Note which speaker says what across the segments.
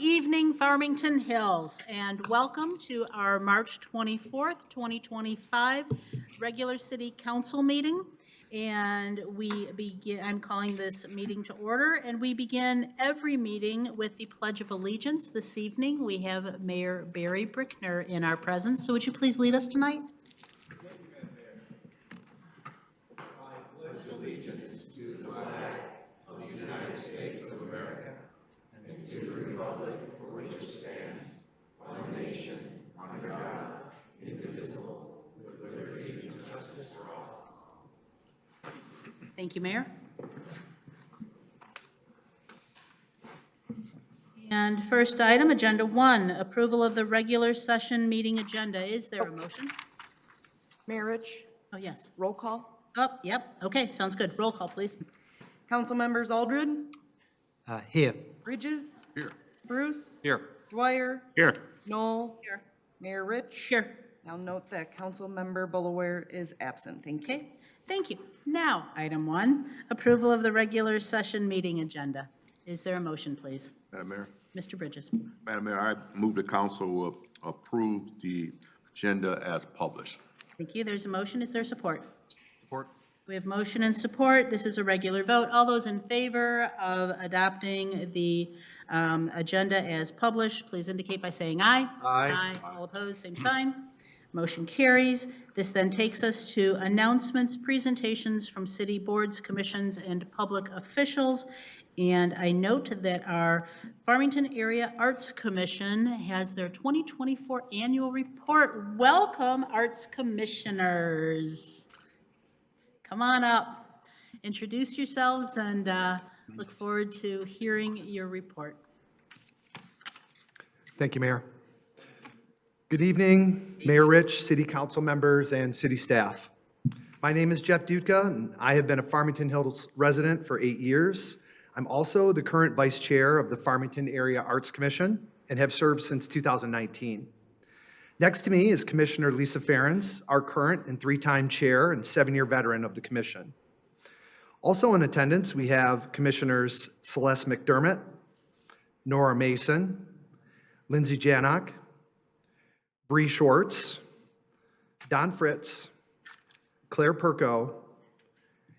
Speaker 1: evening, Farmington Hills, and welcome to our March 24th, 2025 regular City Council meeting. And I'm calling this meeting to order, and we begin every meeting with the Pledge of Allegiance. This evening, we have Mayor Barry Brickner in our presence. So would you please lead us tonight?
Speaker 2: I pledge allegiance to the flag of the United States of America and to the republic for which it stands, one nation, under God, indivisible, with liberty and justice for all.
Speaker 1: Thank you, Mayor. And first item, Agenda 1, approval of the regular session meeting agenda. Is there a motion?
Speaker 3: Mayor Rich,
Speaker 1: Oh, yes.
Speaker 3: roll call.
Speaker 1: Oh, yep. Okay, sounds good. Roll call, please.
Speaker 3: Council members Aldred,
Speaker 4: Here.
Speaker 3: Bridges,
Speaker 2: Here.
Speaker 3: Bruce,
Speaker 4: Here.
Speaker 3: Dwyer,
Speaker 4: Here.
Speaker 3: Knoll,
Speaker 1: Here.
Speaker 3: Mayor Rich.
Speaker 1: Here.
Speaker 3: Now note that Council member Bulaware is absent. Thank you.
Speaker 1: Okay, thank you. Now, item 1, approval of the regular session meeting agenda. Is there a motion, please?
Speaker 2: Madam Mayor.
Speaker 1: Mr. Bridges.
Speaker 2: Madam Mayor, I move the council will approve the agenda as published.
Speaker 1: Thank you. There's a motion. Is there support?
Speaker 4: Support.
Speaker 1: We have motion and support. This is a regular vote. All those in favor of adopting the agenda as published, please indicate by saying aye.
Speaker 4: Aye.
Speaker 1: All opposed, same sign. Motion carries. This then takes us to announcements, presentations from city boards, commissions, and public officials. And I note that our Farmington Area Arts Commission has their 2024 annual report. Welcome, Arts Commissioners. Come on up, introduce yourselves, and look forward to hearing your report.
Speaker 5: Thank you, Mayor. Good evening, Mayor Rich, City Council members, and city staff. My name is Jeff Dutka, and I have been a Farmington Hills resident for 8 years. I'm also the current Vice Chair of the Farmington Area Arts Commission and have served since 2019. Next to me is Commissioner Lisa Ferens, our current and 3-time chair and 7-year veteran of the commission. Also in attendance, we have Commissioners Celeste McDermott, Nora Mason, Lindsay Janak, Bree Schwartz, Don Fritz, Claire Perko,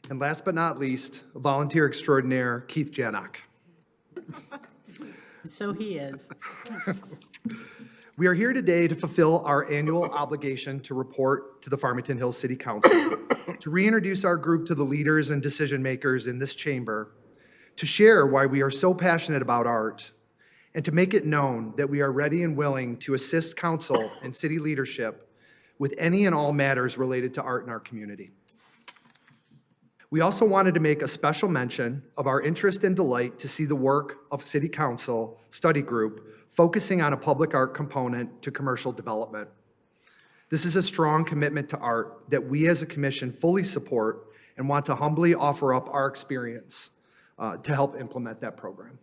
Speaker 5: and last but not least, volunteer extraordinaire Keith Janak.
Speaker 1: So he is.
Speaker 5: We are here today to fulfill our annual obligation to report to the Farmington Hills City Council, to reintroduce our group to the leaders and decision makers in this chamber, to share why we are so passionate about art, and to make it known that we are ready and willing to assist council and city leadership with any and all matters related to art in our community. We also wanted to make a special mention of our interest and delight to see the work of City Council Study Group focusing on a public art component to commercial development. This is a strong commitment to art that we as a commission fully support and want to humbly offer up our experience to help implement that program.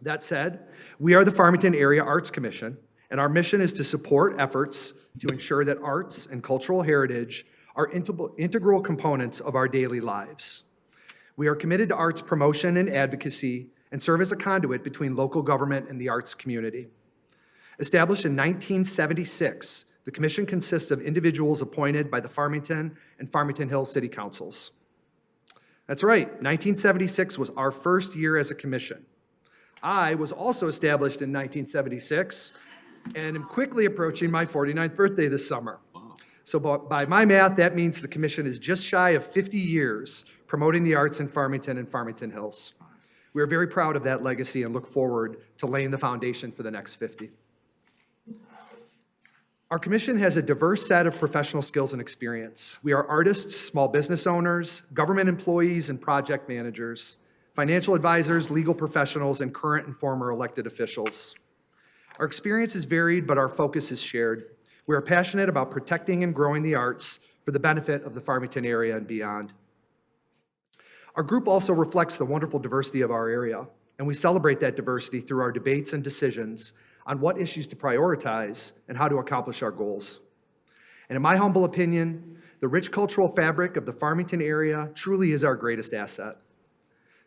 Speaker 5: That said, we are the Farmington Area Arts Commission, and our mission is to support efforts to ensure that arts and cultural heritage are integral components of our daily lives. We are committed to arts promotion and advocacy and serve as a conduit between local government and the arts community. Established in 1976, the commission consists of individuals appointed by the Farmington and Farmington Hills City Councils. That's right, 1976 was our first year as a commission. I was also established in 1976 and am quickly approaching my 49th birthday this summer. So by my math, that means the commission is just shy of 50 years promoting the arts in Farmington and Farmington Hills. We are very proud of that legacy and look forward to laying the foundation for the next 50. Our commission has a diverse set of professional skills and experience. We are artists, small business owners, government employees and project managers, financial advisors, legal professionals, and current and former elected officials. Our experience is varied, but our focus is shared. We are passionate about protecting and growing the arts for the benefit of the Farmington area and beyond. Our group also reflects the wonderful diversity of our area, and we celebrate that diversity through our debates and decisions on what issues to prioritize and how to accomplish our goals. And in my humble opinion, the rich cultural fabric of the Farmington area truly is our greatest asset.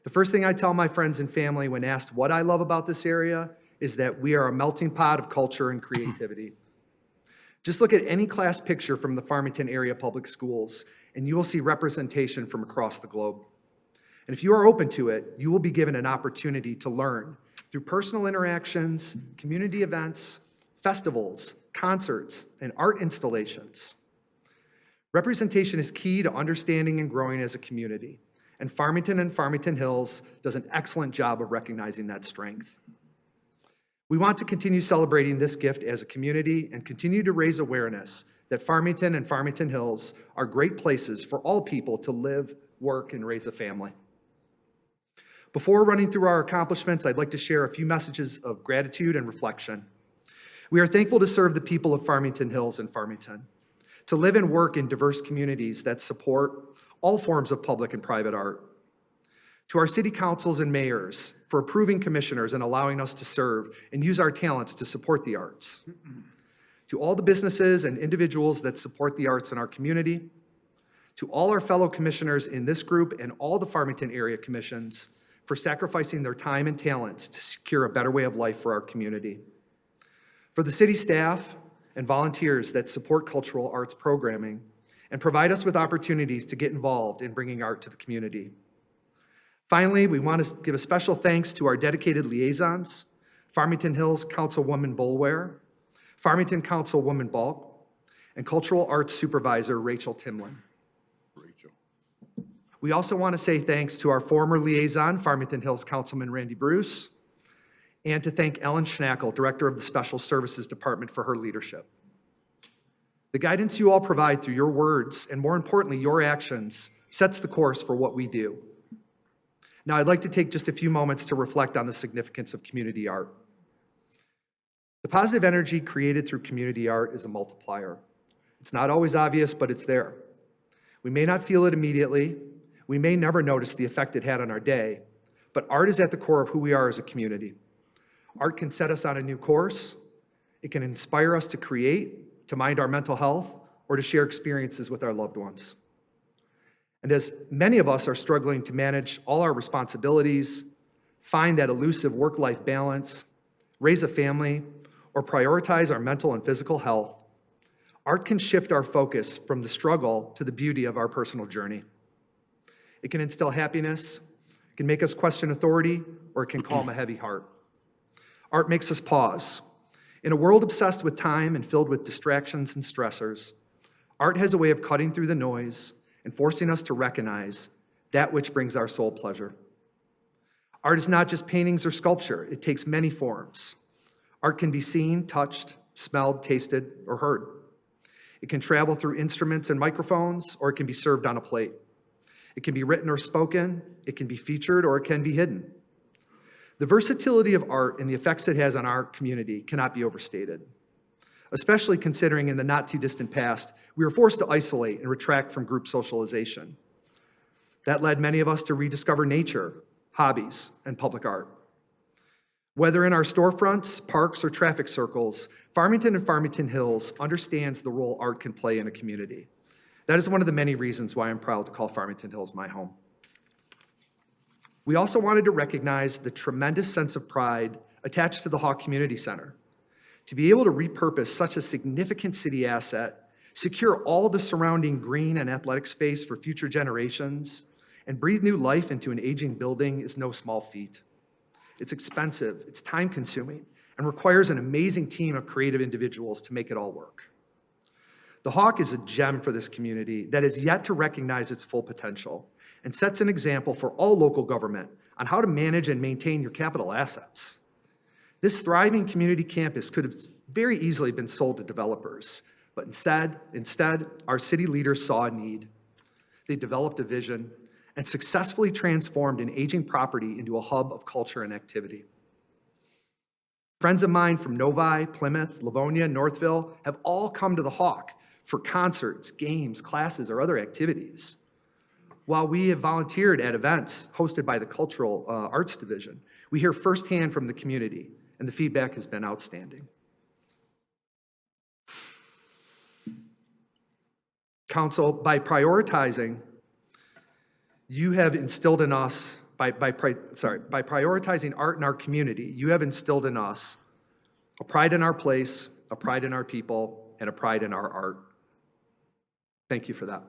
Speaker 5: The first thing I tell my friends and family when asked what I love about this area is that we are a melting pot of culture and creativity. Just look at any class picture from the Farmington area public schools, and you will see representation from across the globe. And if you are open to it, you will be given an opportunity to learn through personal interactions, community events, festivals, concerts, and art installations. Representation is key to understanding and growing as a community, and Farmington Hills does an excellent job of recognizing that strength. We want to continue celebrating this gift as a community and continue to raise awareness that Farmington and Farmington Hills are great places for all people to live, work, and raise a family. Before running through our accomplishments, I'd like to share a few messages of gratitude and reflection. We are thankful to serve the people of Farmington Hills and Farmington, to live and work in diverse communities that support all forms of public and private art. To our city councils and mayors for approving commissioners and allowing us to serve and use our talents to support the arts. To all the businesses and individuals that support the arts in our community. To all our fellow commissioners in this group and all the Farmington area commissions for sacrificing their time and talents to secure a better way of life for our community. For the city staff and volunteers that support cultural arts programming and provide us with opportunities to get involved in bringing art to the community. Finally, we want to give a special thanks to our dedicated liaisons, Farmington Hills Councilwoman Boulware, Farmington Councilwoman Balk, and Cultural Arts Supervisor Rachel Timlin. We also want to say thanks to our former liaison, Farmington Hills Councilman Randy Bruce, and to thank Ellen Schnackle, Director of the Special Services Department, for her leadership. The guidance you all provide through your words, and more importantly, your actions, sets the course for what we do. Now, I'd like to take just a few moments to reflect on the significance of community art. The positive energy created through community art is a multiplier. It's not always obvious, but it's there. We may not feel it immediately. We may never notice the effect it had on our day, but art is at the core of who we are as a community. Art can set us on a new course. It can inspire us to create, to mind our mental health, or to share experiences with our loved ones. And as many of us are struggling to manage all our responsibilities, find that elusive work-life balance, raise a family, or prioritize our mental and physical health, art can shift our focus from the struggle to the beauty of our personal journey. It can instill happiness, it can make us question authority, or it can calm a heavy heart. Art makes us pause. In a world obsessed with time and filled with distractions and stressors, art has a way of cutting through the noise and forcing us to recognize that which brings our soul pleasure. Art is not just paintings or sculpture. It takes many forms. Art can be seen, touched, smelled, tasted, or heard. It can travel through instruments and microphones, or it can be served on a plate. It can be written or spoken, it can be featured, or it can be hidden. The versatility of art and the effects it has on our community cannot be overstated, especially considering in the not-too-distant past, we were forced to isolate and retract from group socialization. That led many of us to rediscover nature, hobbies, and public art. Whether in our storefronts, parks, or traffic circles, Farmington and Farmington Hills understands the role art can play in a community. That is one of the many reasons why I'm proud to call Farmington Hills my home. We also wanted to recognize the tremendous sense of pride attached to the Hawk Community Center. To be able to repurpose such a significant city asset, secure all the surrounding green and athletic space for future generations, and breathe new life into an aging building is no small feat. It's expensive, it's time-consuming, and requires an amazing team of creative individuals to make it all work. The Hawk is a gem for this community that has yet to recognize its full potential and sets an example for all local government on how to manage and maintain your capital assets. This thriving community campus could have very easily been sold to developers, but instead, our city leaders saw a need. They developed a vision and successfully transformed an aging property into a hub of culture and activity. Friends of mine from Novi, Plymouth, Livonia, Northville have all come to the Hawk for concerts, games, classes, or other activities. While we have volunteered at events hosted by the Cultural Arts Division, we hear firsthand from the community, and the feedback has been outstanding. Council, by prioritizing, you have instilled in us by prioritizing art in our community, you have instilled in us a pride in our place, a pride in our people, and a pride in our art. Thank you for that.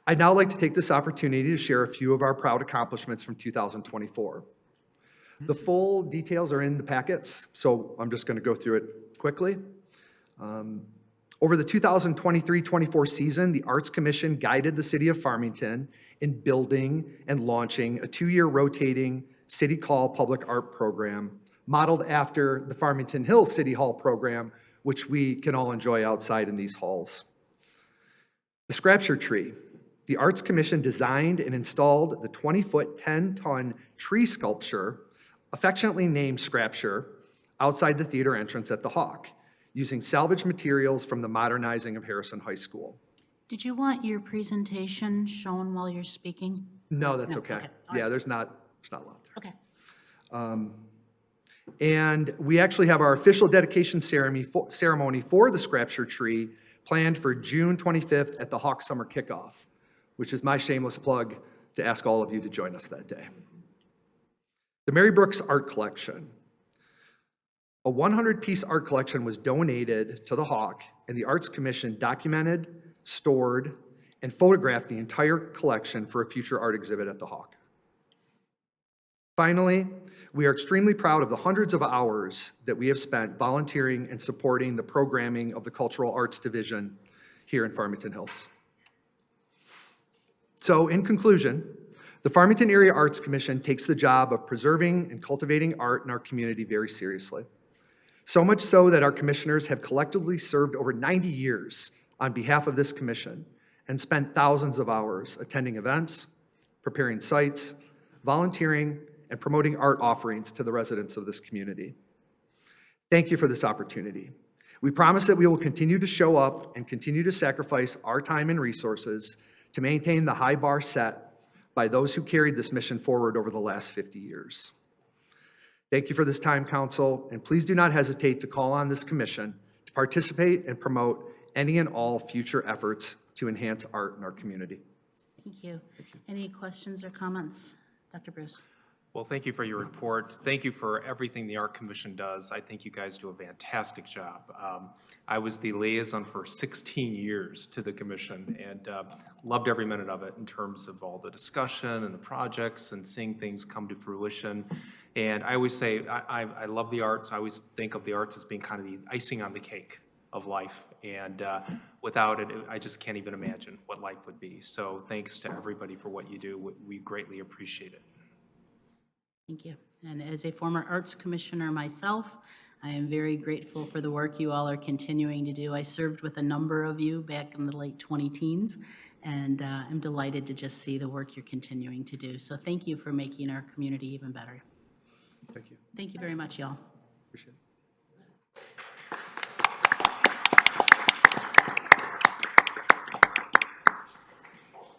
Speaker 5: I'd now like to take this opportunity to share a few of our proud accomplishments from 2024. The full details are in the packets, so I'm just going to go through it quickly. Over the 2023-24 season, the Arts Commission guided the City of Farmington in building and launching a 2-year rotating City Hall public art program modeled after the Farmington Hills City Hall program, which we can all enjoy outside in these halls. The Scrapture Tree. The Arts Commission designed and installed the 20-foot, 10-ton tree sculpture, affectionately named Scrapture, outside the theater entrance at the Hawk, using salvaged materials from the modernizing of Harrison High School.
Speaker 1: Did you want your presentation shown while you're speaking?
Speaker 5: No, that's
Speaker 1: No,
Speaker 5: okay.
Speaker 1: okay, all
Speaker 5: Yeah,
Speaker 1: right.
Speaker 5: there's not a lot there.
Speaker 1: Okay.
Speaker 5: And we actually have our official dedication ceremony for the Scrapture Tree planned for June 25th at the Hawk Summer Kickoff, which is my shameless plug to ask all of you to join us that day. The Mary Brooks Art Collection. A 100-piece art collection was donated to the Hawk, and the Arts Commission documented, stored, and photographed the entire collection for a future art exhibit at the Hawk. Finally, we are extremely proud of the hundreds of hours that we have spent volunteering and supporting the programming of the Cultural Arts Division here in Farmington Hills. So, in conclusion, the Farmington Area Arts Commission takes the job of preserving and cultivating art in our community very seriously. So much so that our commissioners have collectively served over 90 years on behalf of this commission and spent thousands of hours attending events, preparing sites, volunteering, and promoting art offerings to the residents of this community. Thank you for this opportunity. We promise that we will continue to show up and continue to sacrifice our time and resources to maintain the high bar set by those who carried this mission forward over the last 50 years. Thank you for this time, Council, and please do not hesitate to call on this commission to participate and promote any and all future efforts to enhance art in our community.
Speaker 1: Thank you. Any questions or comments? Dr. Bruce?
Speaker 4: Well, thank you for your report. Thank you for everything the Art Commission does. I think you guys do a fantastic job. I was the liaison for 16 years to the commission and loved every minute of it in terms of all the discussion and the projects and seeing things come to fruition. And I always say, I love the arts. I always think of the arts as being kind of the icing on the cake of life. And without it, I just can't even imagine what life would be. So thanks to everybody for what you do. We greatly appreciate it.
Speaker 1: Thank you. And as a former arts commissioner myself, I am very grateful for the work you all are continuing to do. I served with a number of you back in the late 20-teens, and I'm delighted to just see the work you're continuing to do. So thank you for making our community even better.
Speaker 5: Thank you.
Speaker 1: Thank you very much, y'all.
Speaker 5: Appreciate it.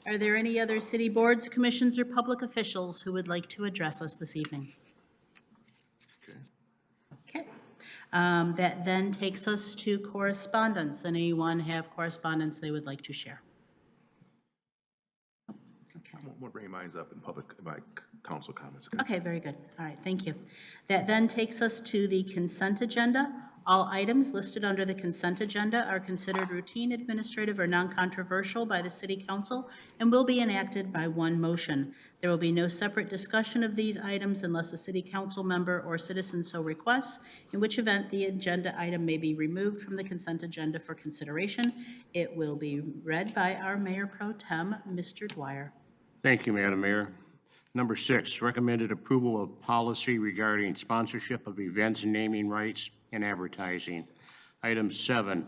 Speaker 1: Are there any other city boards, commissions, or public officials who would like to address us this evening? Okay. That then takes us to correspondence. Anyone have correspondence they would like to share? Okay.
Speaker 2: I'm going to bring mine up in public, in my council comments.
Speaker 1: Okay, very good. All right, thank you. That then takes us to the consent agenda. All items listed under the consent agenda are considered routine, administrative, or non-controversial by the City Council and will be enacted by one motion. There will be no separate discussion of these items unless a City Council member or citizen so requests, in which event the agenda item may be removed from the consent agenda for consideration. It will be read by our Mayor Pro Tem, Mr. Dwyer.
Speaker 6: Thank you, Madam Mayor. Number 6, recommended approval of policy regarding sponsorship of events, naming rights, and advertising. Item 7,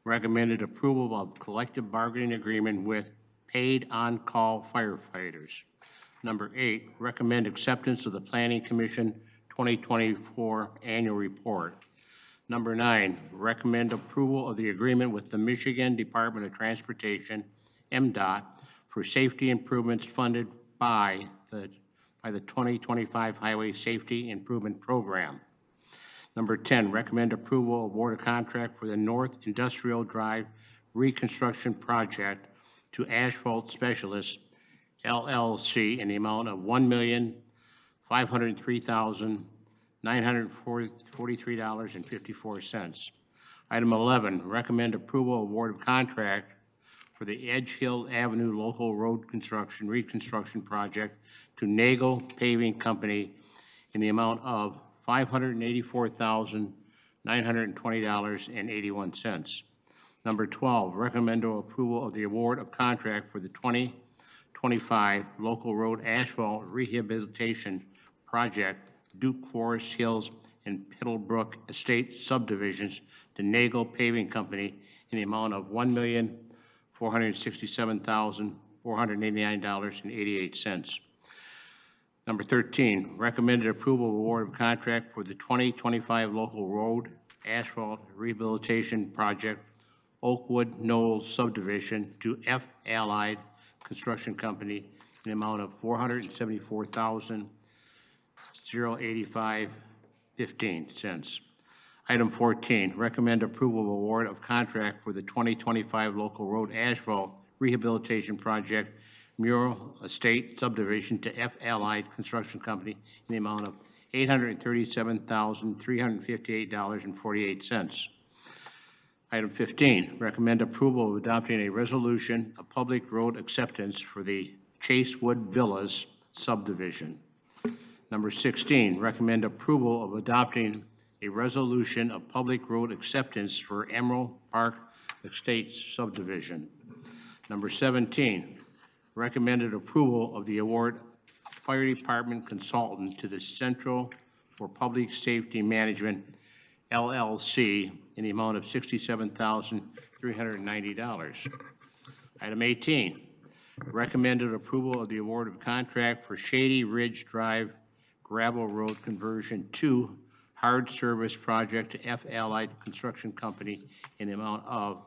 Speaker 6: recommended approval of collective bargaining agreement with paid on-call firefighters. Number 8, recommend acceptance of the Planning Commission 2024 annual report. Number 9, recommend approval of the agreement with the Michigan Department of Transportation, MDOT, for safety improvements funded by the 2025 Highway Safety Improvement Program. Number 10, recommend approval of award a contract for the North Industrial Drive Reconstruction Project to Asphalt Specialists LLC in the amount of $1,503,943.54. Item 11, recommend approval of award of contract for the Edge Hill Avenue Local Road Construction Reconstruction Project to Nagel Paving Company in the amount of $584,920.81. Number 12, recommend approval of the award of contract for the 2025 Local Road Asphalt Rehabilitation Project, Duke Forest Hills and Piddlebrook Estate Subdivisions to Nagel Paving Company in the amount of $1,467,489.88. Number 13, recommended approval of award of contract for the 2025 Local Road Asphalt Rehabilitation Project, Oakwood Knolls Subdivision to F. Allied Construction Company in the amount of $474,085.15. Item 14, recommend approval of award of contract for the 2025 Local Road Asphalt Rehabilitation Project, Mural Estate Subdivision to F. Allied Construction Company in the amount of $837,358.48. Item 15, recommend approval of adopting a resolution of public road acceptance for the Chasewood Villas subdivision. Number 16, recommend approval of adopting a resolution of public road acceptance for Emerald Park Estates subdivision. Number 17, recommended approval of the award of Fire Department Consultant to the Central for Public Safety Management, LLC, in the amount of $67,390. Item 18, recommended approval of the award of contract for Shady Ridge Drive Gravel Road Conversion 2 Hard Service Project to F. Allied Construction Company in the amount of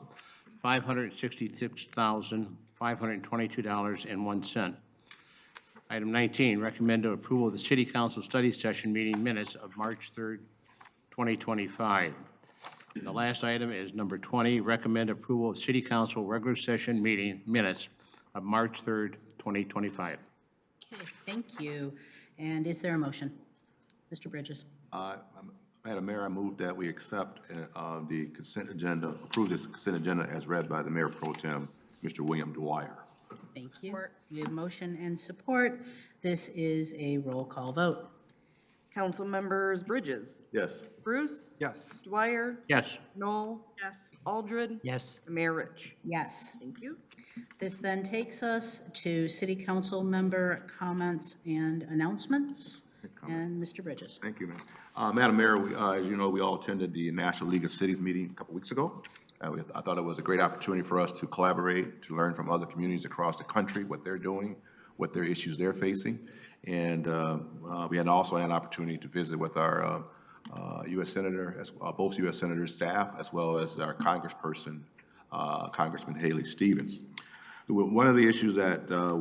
Speaker 6: $566,522.01. Item 19, recommended approval of the City Council study session meeting minutes of March 3rd, 2025. And the last item is number 20, recommend approval of City Council regular session meeting minutes of March 3rd, 2025.
Speaker 1: Okay, thank you. And is there a motion? Mr. Bridges.
Speaker 2: Madam Mayor, I move that we accept the consent agenda, approve this consent agenda as read by the Mayor Pro Tem, Mr. William Dwyer.
Speaker 1: Thank you. We have motion and support. This is a roll call vote.
Speaker 3: Council members Bridges,
Speaker 2: Yes.
Speaker 3: Bruce,
Speaker 5: Yes.
Speaker 3: Dwyer,
Speaker 6: Yes.
Speaker 3: Knoll. Yes. Aldred.
Speaker 5: Yes.
Speaker 3: And Mayor Rich.
Speaker 1: Yes.
Speaker 3: Thank you.
Speaker 1: This then takes us to city council member comments and announcements. And Mr. Bridges.
Speaker 2: Thank you, ma'am. Madam Mayor, as you know, we all attended the National League of Cities meeting a couple weeks ago. I thought it was a great opportunity for us to collaborate, to learn from other communities across the country, what they're doing, what their issues they're facing. And we had also had an opportunity to visit with our U.S. Senator, both U.S. Senators' staff, as well as our Congressperson, Congressman Haley Stevens. One of the issues that the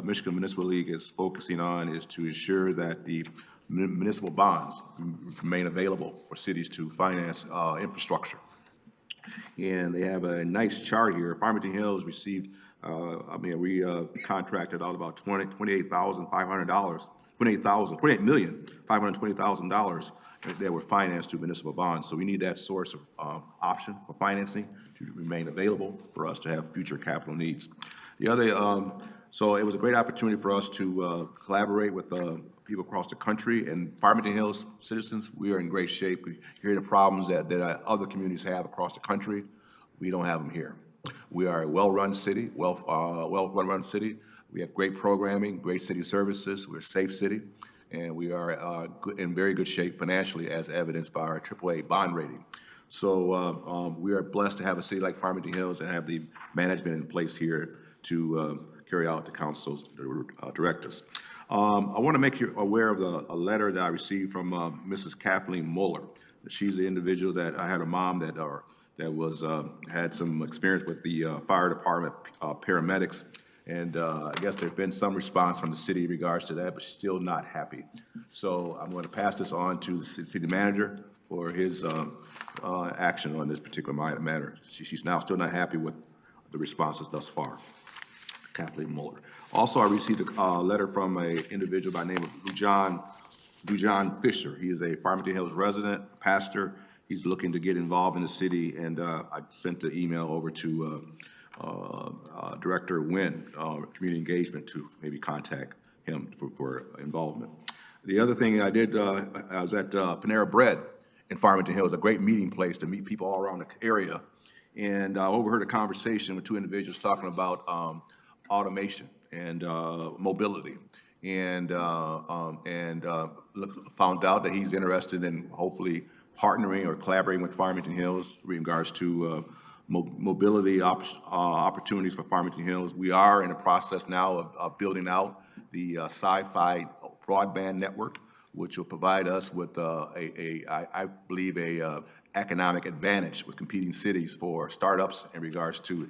Speaker 2: Michigan Municipal League is focusing on is to ensure that the municipal bonds remain available for cities to finance infrastructure. And they have a nice chart here. Farmington Hills received, we contracted out about $28,520,000 that were financed through municipal bonds. So we need that source of option for financing to remain available for us to have future capital needs. The other, so it was a great opportunity for us to collaborate with people across the country, and Farmington Hills citizens, we are in great shape. We hear the problems that other communities have across the country. We don't have them here. We are a well-run city, well-run city. We have great programming, great city services. We're a safe city, and we are in very good shape financially, as evidenced by our AAA bond rating. So we are blessed to have a city like Farmington Hills and have the management in place here to carry out the council's directives. I want to make you aware of a letter that I received from Mrs. Kathleen Muller. She's the individual that I had a mom that had some experience with the fire department paramedics, and I guess there's been some response from the city in regards to that, but she's still not happy. So I'm going to pass this on to the city manager for his action on this particular matter. She's now still not happy with the responses thus far. Kathleen Muller. Also, I received a letter from an individual by the name of Dujan Fisher. He is a Farmington Hills resident, pastor. He's looking to get involved in the city, and I sent the email over to Director Nguyen, Community Engagement, to maybe contact him for involvement. The other thing I did, I was at Panera Bread in Farmington Hills, a great meeting place to meet people all around the area. And I overheard a conversation with two individuals talking about automation and mobility. And found out that he's interested in hopefully partnering or collaborating with Farmington Hills in regards to mobility opportunities for Farmington Hills. We are in the process now of building out the Sci-Fi broadband network, which will provide us with I believe, a economic advantage with competing cities for startups in regards to,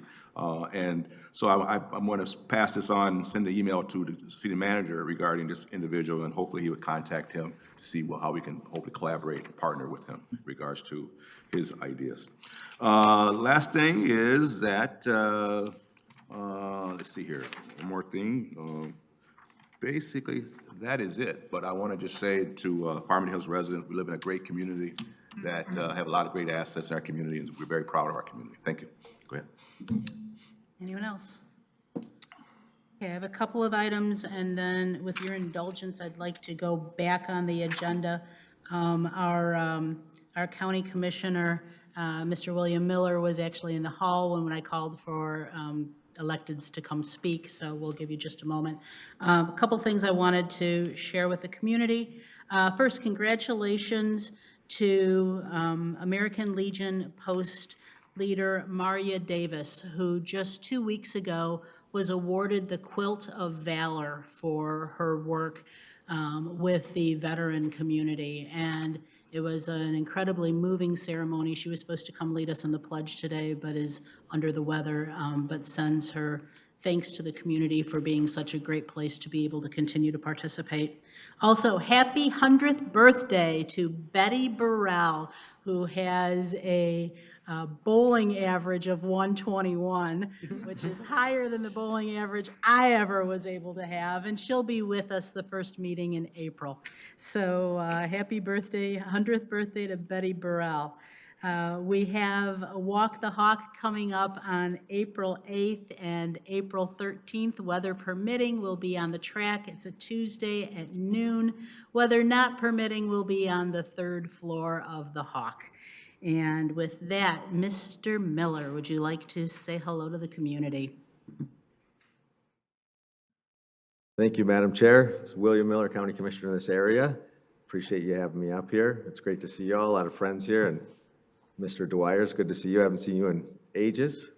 Speaker 2: and so I'm going to pass this on, send the email to the city manager regarding this individual, and hopefully he would contact him to see how we can hopefully collaborate and partner with him in regards to his ideas. Last thing is that, let's see here, one more thing. Basically, that is it, but I want to just say to Farmington Hills residents, we live in a great community that have a lot of great assets in our community, and we're very proud of our community. Thank you. Go ahead.
Speaker 1: Anyone else? Okay, I have a couple of items, and then with your indulgence, I'd like to go back on the agenda. Our county commissioner, Mr. William Miller, was actually in the hall when I called for electeds to come speak, so we'll give you just a moment. A couple things I wanted to share with the community. First, congratulations to American Legion Post leader Maria Davis, who just 2 weeks ago was awarded the Quilt of Valor for her work with the veteran community. And it was an incredibly moving ceremony. She was supposed to come lead us in the pledge today, but is under the weather, but sends her thanks to the community for being such a great place to be able to continue to participate. Also, happy 100th birthday to Betty Burrell, who has a bowling average of 121, which is higher than the bowling average I ever was able to have, and she'll be with us the first meeting in April. So happy birthday, 100th birthday to Betty Burrell. We have Walk the Hawk coming up on April 8th and April 13th. Weather permitting, we'll be on the track. It's a Tuesday at noon. Weather not permitting, we'll be on the 3rd floor of the Hawk. And with that, Mr. Miller, would you like to say hello to the community?
Speaker 7: Thank you, Madam Chair. It's William Miller, County Commissioner in this area. Appreciate you having me up here. It's great to see you all, a lot of friends here, and Mr. Dwyer, it's good to see you. I haven't seen you in ages.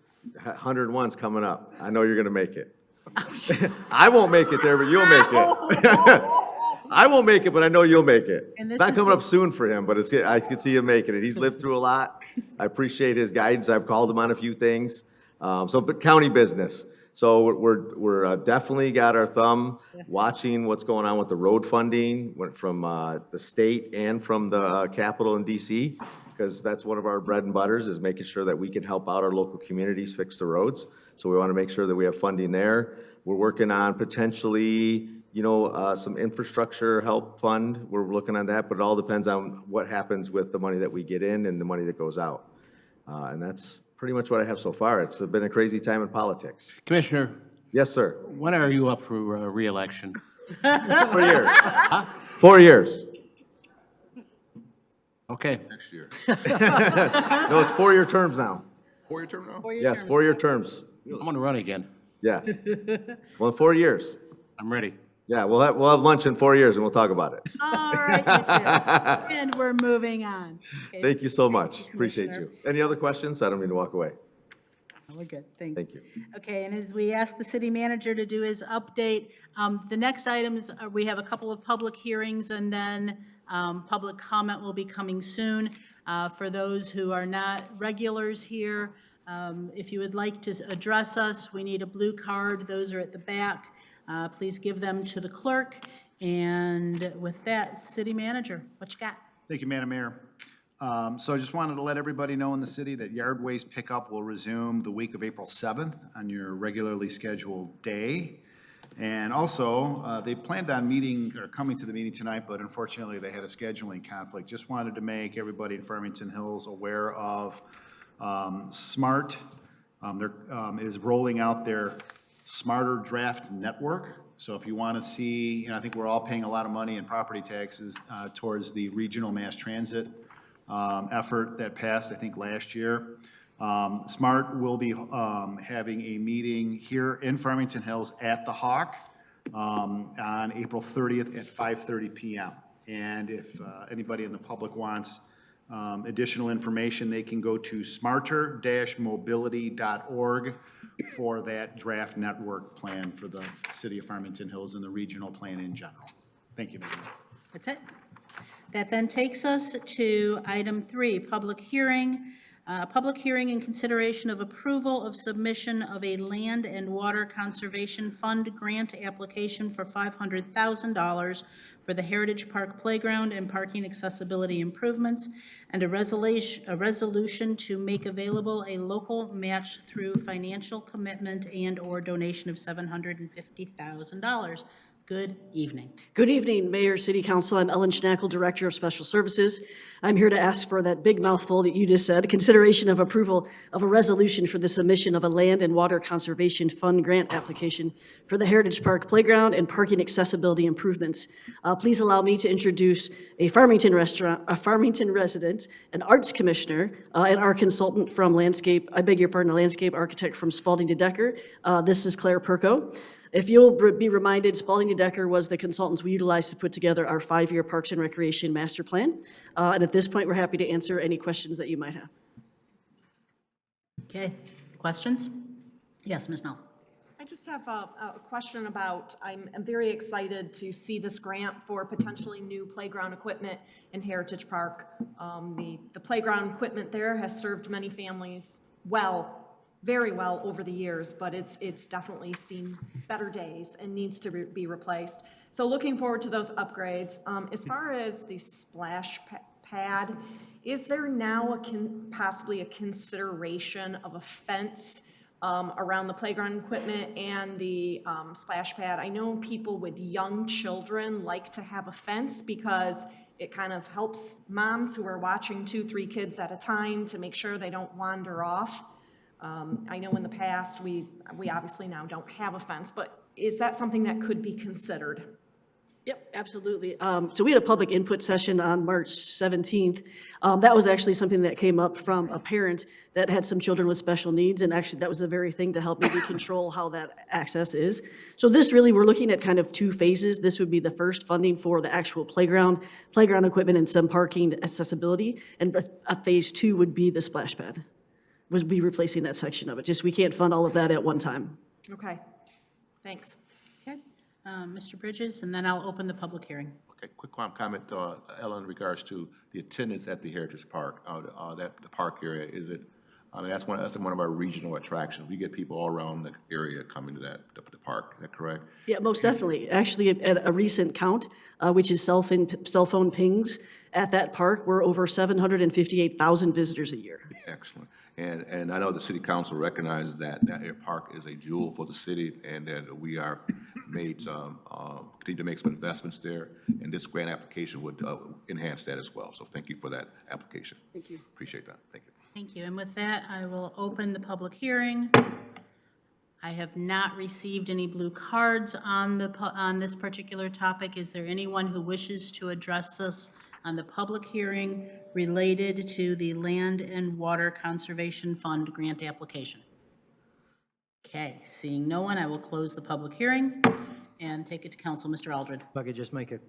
Speaker 7: 101's coming up. I know you're going to make it. I won't make it there, but you'll make it. I won't make it, but I know you'll make it. It's not coming up soon for him, but I can see him making it. He's lived through a lot. I appreciate his guidance. I've called him on a few things. But county business. So we're definitely got our thumb watching what's going on with the road funding from the state and from the Capitol in DC, because that's one of our bread and butters, is making sure that we can help out our local communities fix the roads. So we want to make sure that we have funding there. We're working on potentially, some infrastructure help fund. We're looking on that, but it all depends on what happens with the money that we get in and the money that goes out. And that's pretty much what I have so far. It's been a crazy time in politics.
Speaker 6: Commissioner,
Speaker 7: Yes, sir.
Speaker 6: when are you up for re-election?
Speaker 7: 4 years. 4 years.
Speaker 6: Okay.
Speaker 2: Next year.
Speaker 7: No, it's 4-year terms now.
Speaker 2: 4-year term now?
Speaker 7: Yes, 4-year terms.
Speaker 6: I'm going to run again.
Speaker 7: Yeah. Well, in 4 years.
Speaker 6: I'm ready.
Speaker 7: Yeah, we'll have lunch in 4 years and we'll talk about it.
Speaker 1: All right, you two. And we're moving on. Okay,
Speaker 7: Thank you so much. Appreciate
Speaker 1: Commissioner.
Speaker 7: you. Any other questions? I don't mean to walk away.
Speaker 1: We're good, thanks.
Speaker 7: Thank you.
Speaker 1: Okay, and as we ask the city manager to do his update, the next items, we have a couple of public hearings, and then public comment will be coming soon. For those who are not regulars here, if you would like to address us, we need a blue card. Those are at the back. Please give them to the clerk. And with that, city manager, what you got?
Speaker 8: Thank you, Madam Mayor.
Speaker 2: So I just wanted to let everybody know in the city that yard waste pickup will resume the week of April 7th on your regularly scheduled day. And also, they planned on meeting or coming to the meeting tonight, but unfortunately, they had a scheduling conflict. Just wanted to make everybody in Farmington Hills aware of SMART. Is rolling out their Smarter Draft Network. So if you want to see, I think we're all paying a lot of money in property taxes towards the regional mass transit effort that passed, I think, last year. SMART will be having a meeting here in Farmington Hills at the Hawk on April 30th at 5:30 p.m. And if anybody in the public wants additional information, they can go to smarter-mobility.org for that draft network plan for the city of Farmington Hills and the regional plan in general. Thank you, Madam Mayor.
Speaker 1: That's it. That then takes us to item 3, public hearing. Public hearing in consideration of approval of submission of a Land and Water Conservation Fund grant application for $500,000 for the Heritage Park Playground and parking accessibility improvements, and a resolution to make available a local match through financial commitment and/or donation of $750,000. Good evening.
Speaker 8: Good evening, Mayor, City Council. I'm Ellen Schnackle, Director of Special Services. I'm here to ask for that big mouthful that you just said, consideration of approval of a resolution for the submission of a Land and Water Conservation Fund grant application for the Heritage Park Playground and parking accessibility improvements. Please allow me to introduce a Farmington resident, an arts commissioner, and our consultant from landscape architect from Spalding to Decker. This is Claire Perko. If you'll be reminded, Spalding to Decker was the consultants we utilized to put together our 5-year Parks and Recreation Master Plan. And at this point, we're happy to answer any questions that you might have.
Speaker 1: Okay, questions? Yes, Ms. Null.
Speaker 9: I just have a question about, I'm very excited to see this grant for potentially new playground equipment in Heritage Park. The playground equipment there has served many families well, very well over the years, but it's definitely seen better days and needs to be replaced. So looking forward to those upgrades. As far as the splash pad, is there now possibly a consideration of a fence around the playground equipment and the splash pad? I know people with young children like to have a fence because it kind of helps moms who are watching 2-3 kids at a time to make sure they don't wander off. I know in the past, we obviously now don't have a fence, but is that something that could be considered?
Speaker 8: Yep, absolutely. So we had a public input session on March 17th. That was actually something that came up from a parent that had some children with special needs, and actually that was the very thing to help maybe control how that access is. So this really, we're looking at kind of 2 phases. This would be the first funding for the actual playground equipment and some parking accessibility, and a phase 2 would be the splash pad. Would be replacing that section of it. Just we can't fund all of that at one time.
Speaker 9: Okay, thanks.
Speaker 1: Okay, Mr. Bridges, and then I'll open the public hearing.
Speaker 10: Okay, quick comment, Ellen, in regards to the attendance at the Heritage Park, the park area. Is it? I mean, that's one of our regional attractions. We get people all around the area coming to the park. Is that correct?
Speaker 8: Yeah, most definitely. Actually, at a recent count, which is cell phone pings at that park, we're over 758,000 visitors a year.
Speaker 10: Excellent. And I know the city council recognizes that park is a jewel for the city, and that we are made continue to make some investments there, and this grant application would enhance that as well. So thank you for that application.
Speaker 8: Thank you.
Speaker 10: Appreciate that. Thank you.
Speaker 1: Thank you. And with that, I will open the public hearing. I have not received any blue cards on this particular topic. Is there anyone who wishes to address us on the public hearing related to the Land and Water Conservation Fund grant application? Okay, seeing no one, I will close the public hearing and take it to council. Mr. Aldred.
Speaker 11: If I could just make a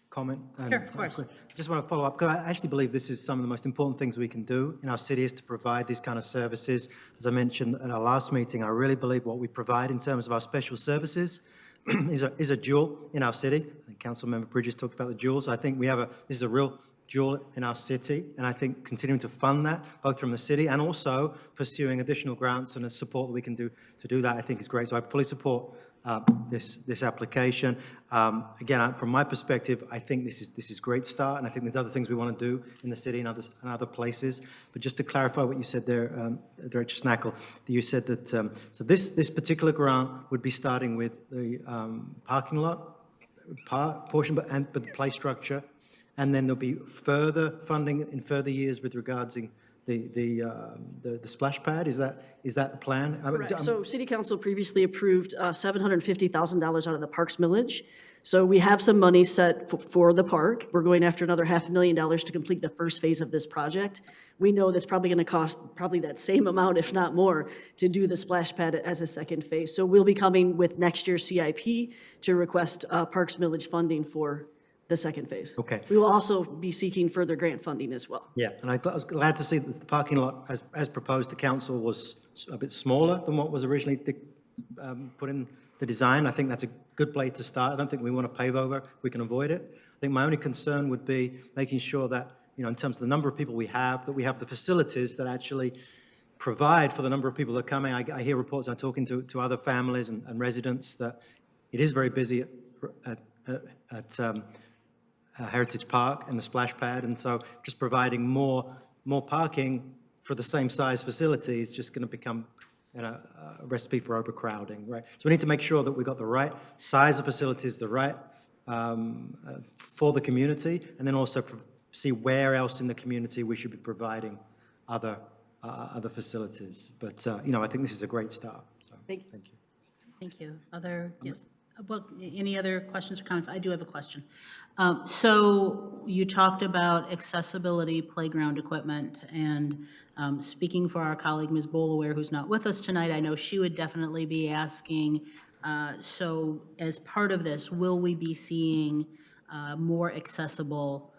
Speaker 11: comment.
Speaker 1: Sure, of course.
Speaker 11: Just want to follow up, because I actually believe this is some of the most important things we can do in our city is to provide these kind of services. As I mentioned at our last meeting, I really believe what we provide in terms of our special services is a jewel in our city. I think Councilmember Bridges talked about the jewels. I think this is a real jewel in our city, and I think continuing to fund that, both from the city and also pursuing additional grants and the support that we can do to do that, I think is great. So I fully support this application. Again, from my perspective, I think this is a great start, and I think there's other things we want to do in the city and other places. But just to clarify what you said there, Director Snackle, you said that so this particular grant would be starting with the parking lot portion, but the play structure. And then there'll be further funding in further years with regards the splash pad. Is that the plan?
Speaker 8: Correct. So City Council previously approved $750,000 out of the Parks millage. So we have some money set for the park. We're going after another $500,000 to complete the first phase of this project. We know that's probably going to cost probably that same amount, if not more, to do the splash pad as a second phase. So we'll be coming with next year's CIP to request Parks millage funding for the second phase.
Speaker 11: Okay.
Speaker 8: We will also be seeking further grant funding as well.
Speaker 11: Yeah, and I was glad to see that the parking lot, as proposed to council, was a bit smaller than what was originally put in the design. I think that's a good place to start. I don't think we want to pave over if we can avoid it. I think my only concern would be making sure that, in terms of the number of people we have, that we have the facilities that actually provide for the number of people that are coming. I hear reports, I'm talking to other families and residents, that it is very busy at Heritage Park and the splash pad, and so just providing more parking for the same size facility is just going to become a recipe for overcrowding, right? So we need to make sure that we've got the right size of facilities, the right for the community, and then also see where else in the community we should be providing other facilities. But I think this is a great start. So
Speaker 8: Thank you.
Speaker 1: Thank you. Yes. Well, any other questions or comments? I do have a question. So you talked about accessibility playground equipment, and speaking for our colleague, Ms. Bolaware, who's not with us tonight, I know she would definitely be asking, so as part of this, will we be seeing more accessible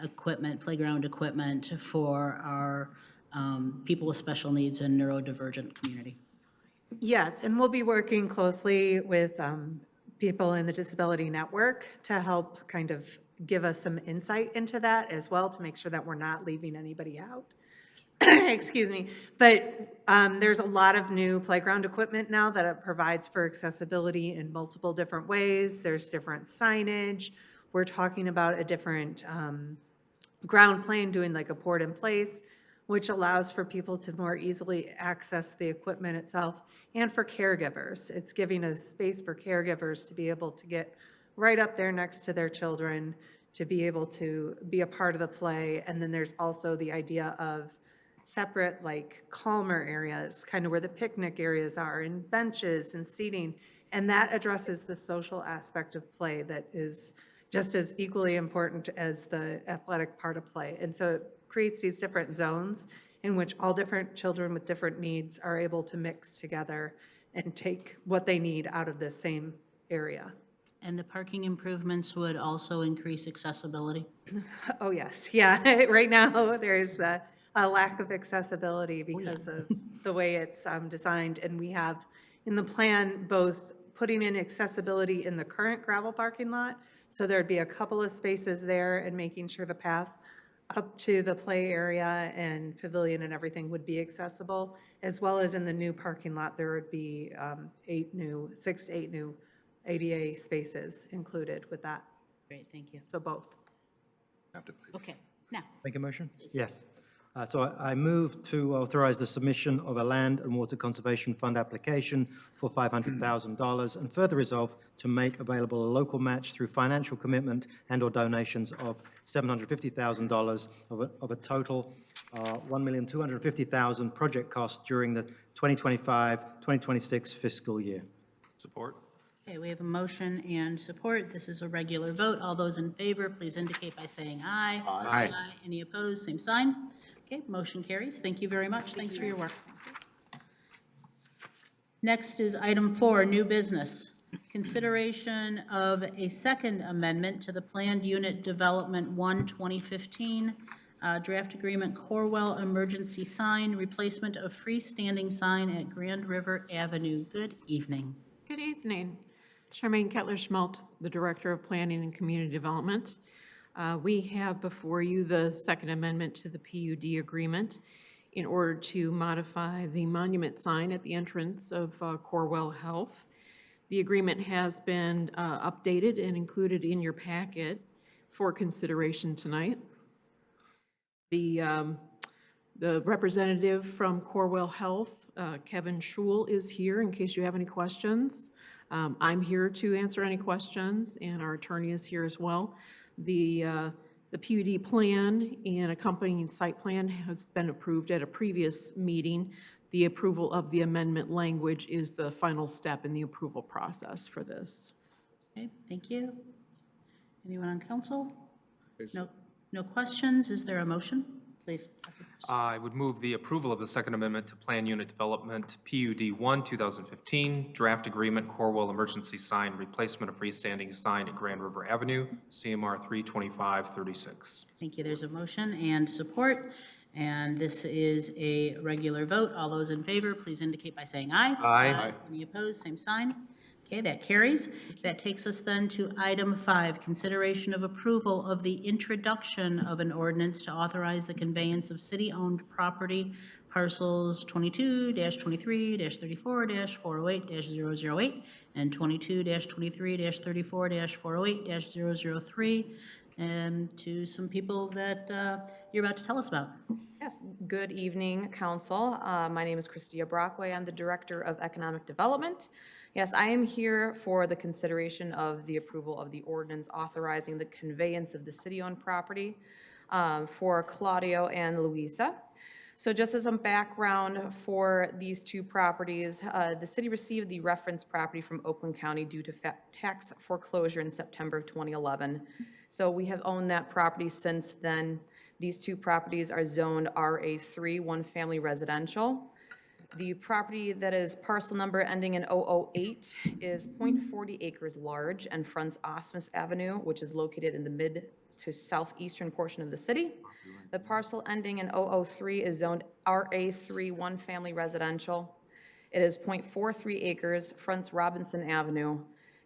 Speaker 1: equipment, playground equipment for our people with special needs and neurodivergent community?
Speaker 12: Yes, and we'll be working closely with people in the Disability Network to help kind of give us some insight into that as well, to make sure that we're not leaving anybody out. Excuse me. But there's a lot of new playground equipment now that it provides for accessibility in multiple different ways. There's different signage. We're talking about a different ground plane, doing like a port in place, which allows for people to more easily access the equipment itself, and for caregivers. It's giving a space for caregivers to be able to get right up there next to their children, to be able to be a part of the play. And then there's also the idea of separate, like, calmer areas, kind of where the picnic areas are, and benches and seating. And that addresses the social aspect of play that is just as equally important as the athletic part of play. And so it creates these different zones in which all different children with different needs are able to mix together and take what they need out of the same area.
Speaker 1: And the parking improvements would also increase accessibility?
Speaker 12: Oh, yes. Yeah. Right now, there's a lack of accessibility because of the way it's designed. And we have in the plan both putting in accessibility in the current gravel parking lot, so there'd be a couple of spaces there, and making sure the path up to the play area and pavilion and everything would be accessible, as well as in the new parking lot, there would be 6 to 8 new ADA spaces included with that.
Speaker 1: Great, thank you.
Speaker 12: So both.
Speaker 1: Okay, now.
Speaker 11: Make a motion? Yes. So I move to authorize the submission of a Land and Water Conservation Fund application for $500,000, and further resolve to make available a local match through financial commitment and/or donations of $750,000 of a total $1,250,000 project cost during the 2025-2026 fiscal year.
Speaker 4: Support?
Speaker 1: Okay, we have a motion and support. This is a regular vote. All those in favor, please indicate by saying aye.
Speaker 6: Aye.
Speaker 1: Any opposed, same sign. Okay, motion carries. Thank you very much. Thanks for your work. Next is item 4, new business. Consideration of a second amendment to the Planned Unit Development 1 2015 draft agreement Corwell emergency sign, replacement of freestanding sign at Grand River Avenue. Good evening.
Speaker 13: Good evening. Charmaine Kettler-Schmaltz, the Director of Planning and Community Development. We have before you the second amendment to the PUD agreement in order to modify the monument sign at the entrance of Corewell Health. The agreement has been updated and included in your packet for consideration tonight. The representative from Corewell Health, Kevin Schul, is here in case you have any questions. I'm here to answer any questions, and our attorney is here as well. The PUD plan and accompanying site plan has been approved at a previous meeting. The approval of the amendment language is the final step in the approval process for this.
Speaker 1: Okay, thank you. Anyone on council? No questions. Is there a motion? Please.
Speaker 4: I would move the approval of the Second Amendment to Plan Unit Development, PUD 1, 2015, Draft Agreement, Corewell Emergency Sign, Replacement of Freestanding Sign at Grand River Avenue, CMR 32536.
Speaker 1: Thank you. There's a motion and support, and this is a regular vote. All those in favor, please indicate by saying aye.
Speaker 4: Aye.
Speaker 1: Any opposed, same sign. Okay, that carries. That takes us then to item 5, consideration of approval of the introduction of an ordinance to authorize the conveyance of city-owned property parcels 22-23-34-408-008 and 22-23-34-408-003, and to some people that you're about to tell us about.
Speaker 14: Yes, good evening, Council. My name is Christia Brockway. I'm the Director of Economic Development. Yes, I am here for the consideration of the approval of the ordinance authorizing the conveyance of the city-owned property for Claudio and Luisa. So just as some background for these two properties, the city received the reference property from Oakland County due to tax foreclosure in September of 2011. So we have owned that property since then. These two properties are zoned RA3, one-family residential. The property that is parcel number ending in 008 is 0.40 acres large and fronts Osmus Avenue, which is located in the mid to southeastern portion of the city. The parcel ending in 003 is zoned RA3, one-family residential. It is 0.43 acres, fronts Robinson Avenue,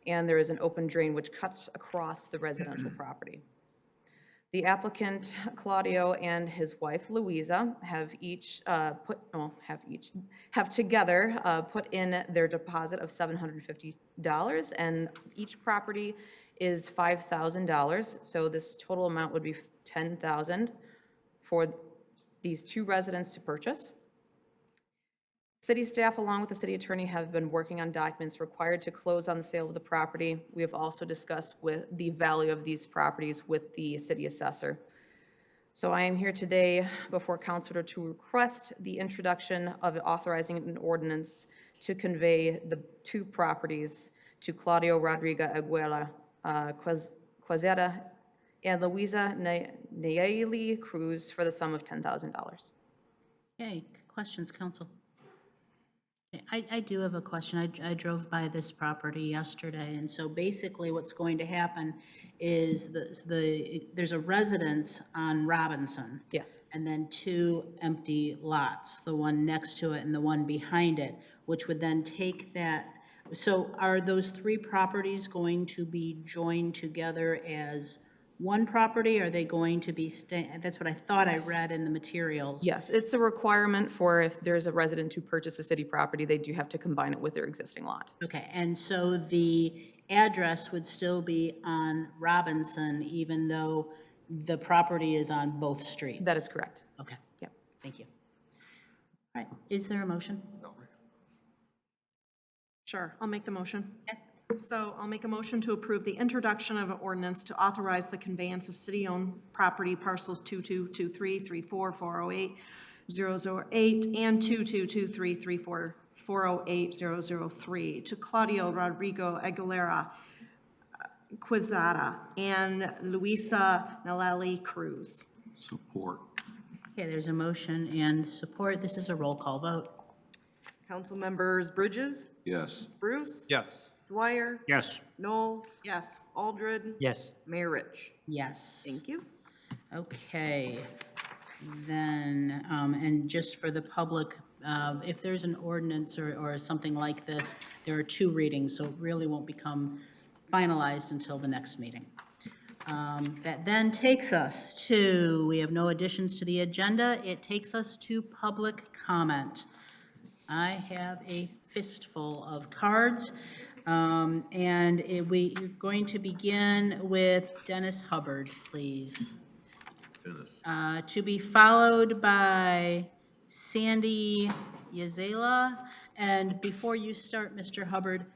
Speaker 14: and there is an open drain which cuts across the residential property. The applicant, Claudio, and his wife, Luisa, have together put in their deposit of $750, and each property is $5,000. So this total amount would be $10,000 for these two residents to purchase. City staff, along with the city attorney, have been working on documents required to close on the sale of the property. We have also discussed with the value of these properties with the city assessor. So I am here today before council to request the introduction of authorizing an ordinance to convey the two properties to Claudio Rodriguez Aguela Quazeta and Luisa Nayeli Cruz for the sum of $10,000.
Speaker 1: Okay, questions, council? I do have a question. I drove by this property yesterday, and so basically what's going to happen is there's a residence on Robinson.
Speaker 14: Yes.
Speaker 1: And then 2 empty lots, the one next to it and the one behind it, which would then take that. So are those 3 properties going to be joined together as one property? Are they going to be, that's what I thought I read in the materials.
Speaker 14: Yes, it's a requirement for if there's a resident who purchased a city property, they do have to combine it with their existing lot.
Speaker 1: Okay, and so the address would still be on Robinson, even though the property is on both streets?
Speaker 14: That is correct.
Speaker 1: Okay.
Speaker 14: Yep.
Speaker 1: Thank you. All right, is there a motion?
Speaker 9: Sure, I'll make the motion. So I'll make a motion to approve the introduction of an ordinance to authorize the conveyance of city-owned property parcels 222334408008 and 222334408003 to Claudio Rodrigo Aguilera Quizada and Luisa Naleli Cruz.
Speaker 10: Support.
Speaker 1: Okay, there's a motion and support. This is a roll call vote.
Speaker 3: Council members Bridges,
Speaker 10: Yes.
Speaker 3: Bruce,
Speaker 4: Yes.
Speaker 3: Dwyer,
Speaker 6: Yes.
Speaker 3: Noel,
Speaker 9: Yes.
Speaker 3: Aldred,
Speaker 11: Yes.
Speaker 3: Mayor Rich.
Speaker 1: Yes.
Speaker 3: Thank you.
Speaker 1: Okay, then, and just for the public, if there's an ordinance or something like this, there are 2 readings, so it really won't become finalized until the next meeting. That then takes us to, we have no additions to the agenda. It takes us to public comment. I have a fistful of cards, and we're going to begin with Dennis Hubbard, please. To be followed by Sandy Yazela. And before you start, Mr. Hubbard,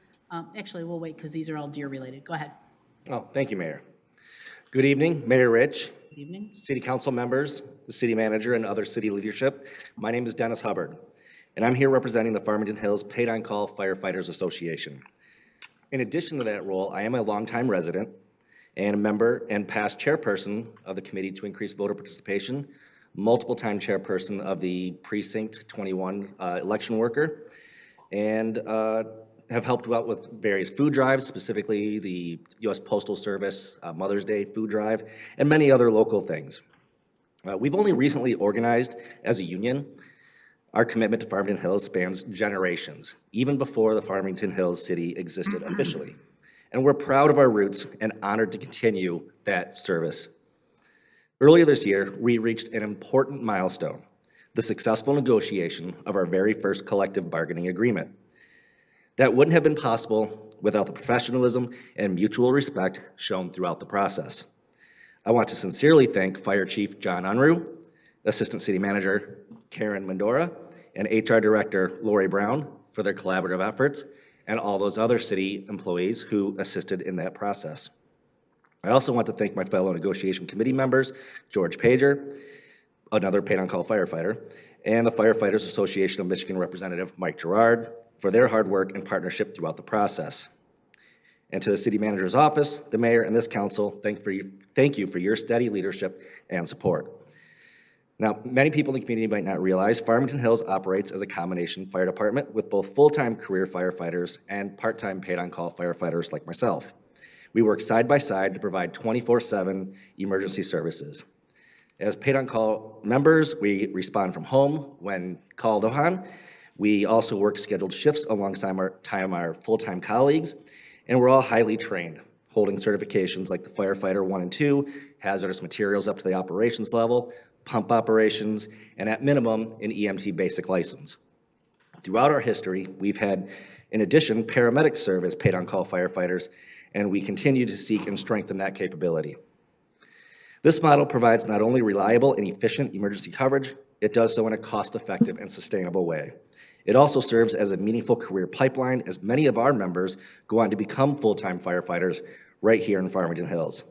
Speaker 1: actually, we'll wait because these are all deer-related. Go ahead.
Speaker 15: Oh, thank you, Mayor. Good evening, Mayor Rich,
Speaker 1: Good evening.
Speaker 15: City Council members, the City Manager, and other city leadership. My name is Dennis Hubbard, and I'm here representing the Farmington Hills Paid On Call Firefighters Association. In addition to that role, I am a longtime resident and a member and past chairperson of the Committee to Increase Voter Participation, multiple-time chairperson of the Precinct 21 election worker, and have helped out with various food drives, specifically the U.S. Postal Service Mother's Day food drive, and many other local things. We've only recently organized as a union. Our commitment to Farmington Hills spans generations, even before the Farmington Hills City existed officially. And we're proud of our roots and honored to continue that service. Earlier this year, we reached an important milestone, the successful negotiation of our very first collective bargaining agreement. That wouldn't have been possible without the professionalism and mutual respect shown throughout the process. I want to sincerely thank Fire Chief John Unruh, Assistant City Manager Karen Mendora, and HR Director Lori Brown for their collaborative efforts, and all those other city employees who assisted in that process. I also want to thank my fellow negotiation committee members, George Pager, another paid-on-call firefighter, and the Firefighters Association of Michigan Representative Mike Gerard for their hard work and partnership throughout the process. And to the city manager's office, the mayor, and this council, thank you for your steady leadership and support. Now, many people in the community might not realize Farmington Hills operates as a combination fire department with both full-time career firefighters and part-time paid-on-call firefighters like myself. We work side by side to provide 24/7 emergency services. As paid-on-call members, we respond from home when called upon. We also work scheduled shifts alongside our full-time colleagues, and we're all highly trained, holding certifications like the Firefighter 1 and 2, hazardous materials up to the operations level, pump operations, and at minimum, an EMT basic license. Throughout our history, we've had, in addition, paramedics serve as paid-on-call firefighters, and we continue to seek and strengthen that capability. This model provides not only reliable and efficient emergency coverage, it does so in a cost-effective and sustainable way. It also serves as a meaningful career pipeline as many of our members go on to become full-time firefighters right here in Farmington Hills.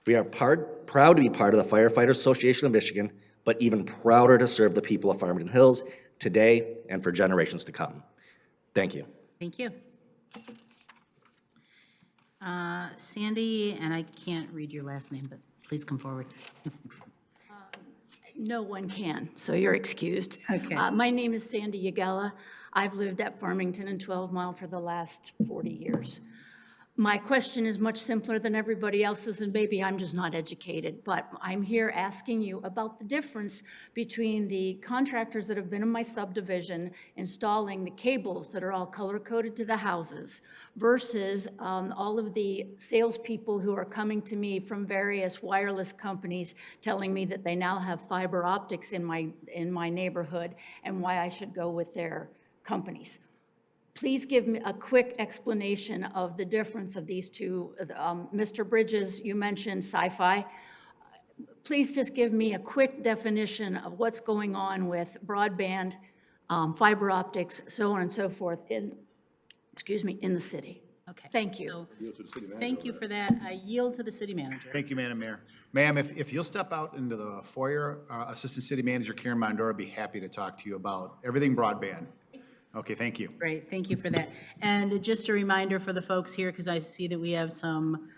Speaker 15: We are proud to be part of the Firefighters Association of Michigan, but even prouder to serve the people of Farmington Hills today and for generations to come. Thank you.
Speaker 1: Thank you. Sandy, and I can't read your last name, but please come forward.
Speaker 16: No one can, so you're excused.
Speaker 1: Okay.
Speaker 16: My name is Sandy Yagella. I've lived at Farmington and 12 Mile for the last 40 years. My question is much simpler than everybody else's, and maybe I'm just not educated, but I'm here asking you about the difference between the contractors that have been in my subdivision installing the cables that are all color-coded to the houses versus all of the salespeople who are coming to me from various wireless companies telling me that they now have fiber optics in my neighborhood and why I should go with their companies. Please give me a quick explanation of the difference of these two. Mr. Bridges, you mentioned sci-fi. Please just give me a quick definition of what's going on with broadband, fiber optics, so on and so forth in the city.
Speaker 1: Okay.
Speaker 16: Thank you.
Speaker 1: So, thank you for that. I yield to the city manager.
Speaker 2: Thank you, Madam Mayor. Ma'am, if you'll step out into the foyer, Assistant City Manager Karen Mondora would be happy to talk to you about everything broadband. Okay, thank you.
Speaker 1: Great, thank you for that. And just a reminder for the folks here, because I see that we have some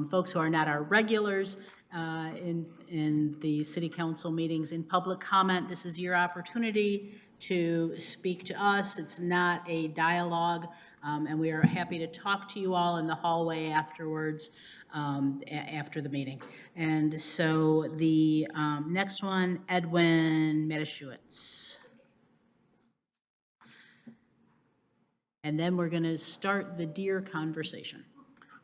Speaker 1: folks who are not our regulars in the city council meetings. In public comment, this is your opportunity to speak to us. It's not a dialogue, and we are happy to talk to you all in the hallway afterwards, after the meeting. And so the next one, Edwin Metischewitz. And then we're going to start the deer conversation.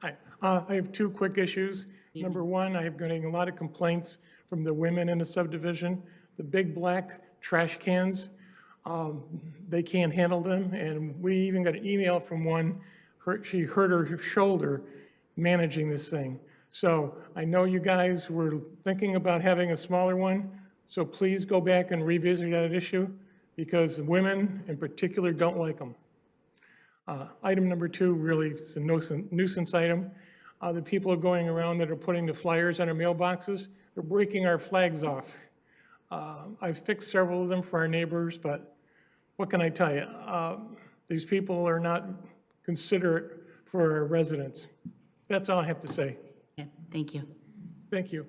Speaker 17: Hi, I have two quick issues. Number one, I have getting a lot of complaints from the women in the subdivision. The big black trash cans, they can't handle them, and we even got an email from one, she hurt her shoulder managing this thing. So I know you guys were thinking about having a smaller one, so please go back and revisit that issue, because women in particular don't like them. Item number two, really, it's a nuisance item. The people are going around that are putting the flyers on our mailboxes, they're breaking our flags off. I've fixed several of them for our neighbors, but what can I tell you? These people are not considerate for our residents. That's all I have to say.
Speaker 1: Okay, thank you.
Speaker 17: Thank you.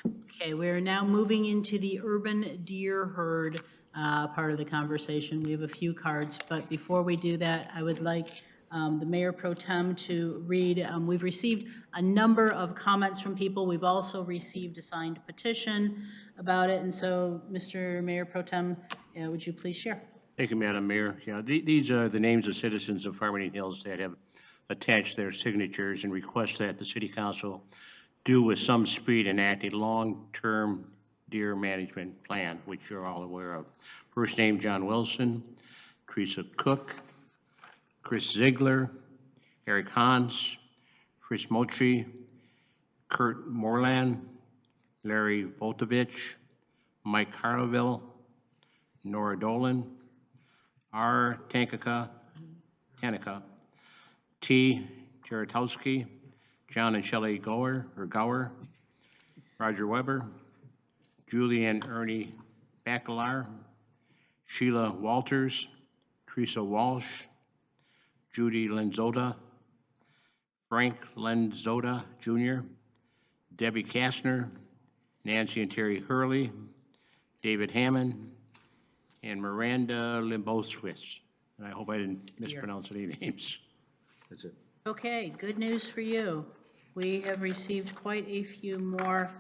Speaker 1: Okay, we're now moving into the urban deer herd part of the conversation. We have a few cards, but before we do that, I would like the Mayor Pro Tem to read. We've received a number of comments from people. We've also received a signed petition about it, and so, Mr. Mayor Pro Tem, would you please share?
Speaker 6: Thank you, Madam Mayor. Yeah, these are the names of citizens of Farmington Hills that have attached their signatures and request that the City Council do with some speed enact a long-term deer management plan, which you're all aware of. First name, John Wilson, Teresa Cook, Chris Ziegler, Eric Hans, Chris Mochi, Kurt Moreland, Larry Voltovich, Mike Carville, Nora Dolan, R. Tanica, T. Jaratowski, John and Shelley Gower, Roger Weber, Julie and Ernie Bacalar, Sheila Walters, Teresa Walsh, Judy Lenzota, Frank Lenzota Jr., Debbie Kastner, Nancy and Terry Hurley, David Hammond, and Miranda Limboswitz. And I hope I didn't mispronounce any names. That's it.
Speaker 1: Okay, good news for you. We have received quite a few more.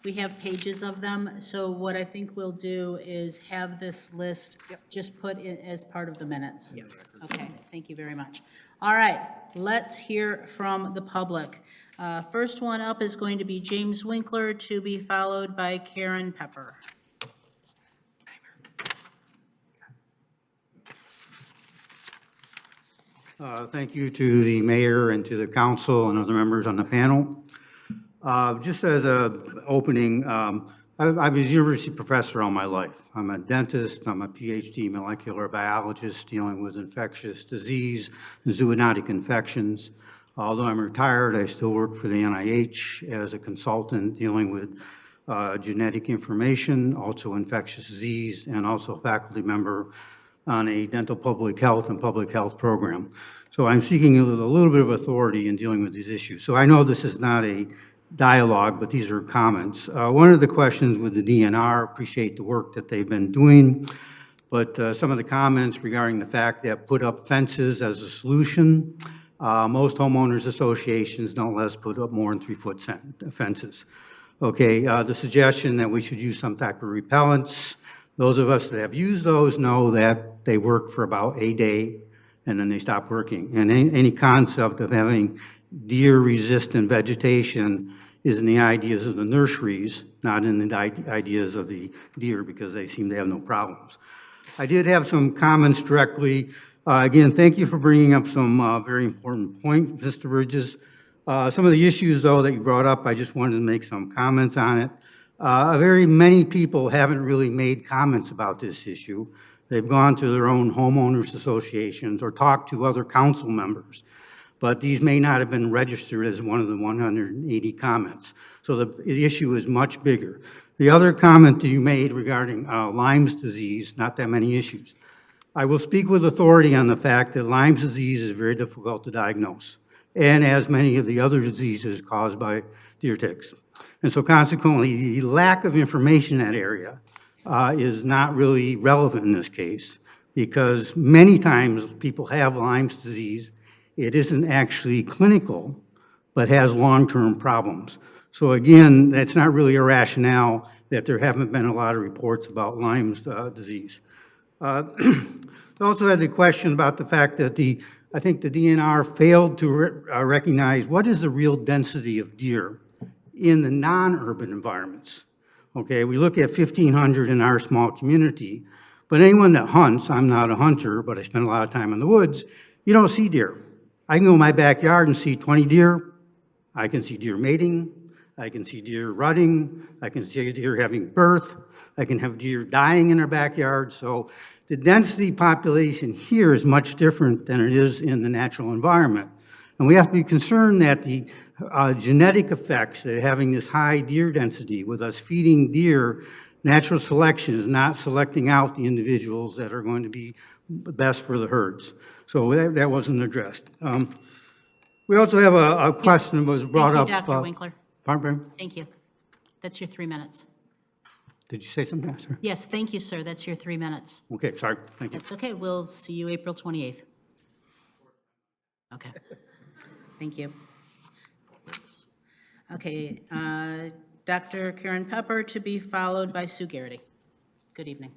Speaker 1: We have pages of them, so what I think we'll do is have this list just put in as part of the minutes. Yes. Okay, thank you very much. All right, let's hear from the public. First one up is going to be James Winkler, to be followed by Karen Pepper.
Speaker 18: Thank you to the mayor and to the council and other members on the panel. Just as a opening, I was a university professor all my life. I'm a dentist, I'm a PhD molecular biologist dealing with infectious disease and zoonotic infections. Although I'm retired, I still work for the NIH as a consultant dealing with genetic information, also infectious disease, and also a faculty member on a dental public health and public health program. So I'm seeking a little bit of authority in dealing with these issues. So I know this is not a dialogue, but these are comments. One of the questions with the DNR, appreciate the work that they've been doing, but some of the comments regarding the fact that put up fences as a solution. Most homeowners associations don't let us put up more than 3-foot fences. Okay, the suggestion that we should use some type of repellents. Those of us that have used those know that they work for about a day and then they stop working. And any concept of having deer-resistant vegetation is in the ideas of the nurseries, not in the ideas of the deer, because they seem to have no problems. I did have some comments directly. Again, thank you for bringing up some very important points, Mr. Bridges. Some of the issues, though, that you brought up, I just wanted to make some comments on it. Very many people haven't really made comments about this issue. They've gone to their own homeowners associations or talked to other council members, but these may not have been registered as one of the 180 comments. So the issue is much bigger. The other comment that you made regarding Lyme's disease, not that many issues. I will speak with authority on the fact that Lyme's disease is very difficult to diagnose, and as many of the other diseases caused by deer ticks. And so consequently, the lack of information in that area is not really relevant in this case, because many times people have Lyme's disease. It isn't actually clinical, but has long-term problems. So again, that's not really a rationale that there haven't been a lot of reports about Lyme's disease. I also had the question about the fact that the I think the DNR failed to recognize what is the real density of deer in the non-urban environments. Okay, we look at 1,500 in our small community, but anyone that hunts, I'm not a hunter, but I spend a lot of time in the woods, you don't see deer. I can go in my backyard and see 20 deer. I can see deer mating. I can see deer rutting. I can see deer having birth. I can have deer dying in our backyard. So the density population here is much different than it is in the natural environment. And we have to be concerned that the genetic effects that having this high deer density with us feeding deer, natural selection is not selecting out the individuals that are going to be best for the herds. So that wasn't addressed. We also have a question that was brought up.
Speaker 1: Thank you, Dr. Winkler.
Speaker 18: Pardon?
Speaker 1: Thank you. That's your 3 minutes.
Speaker 18: Did you say something, sir?
Speaker 1: Yes, thank you, sir. That's your 3 minutes.
Speaker 18: Okay, sorry. Thank you.
Speaker 1: That's okay. We'll see you April 28th. Okay. Thank you. Okay, Dr. Karen Pepper to be followed by Sue Garrity. Good evening.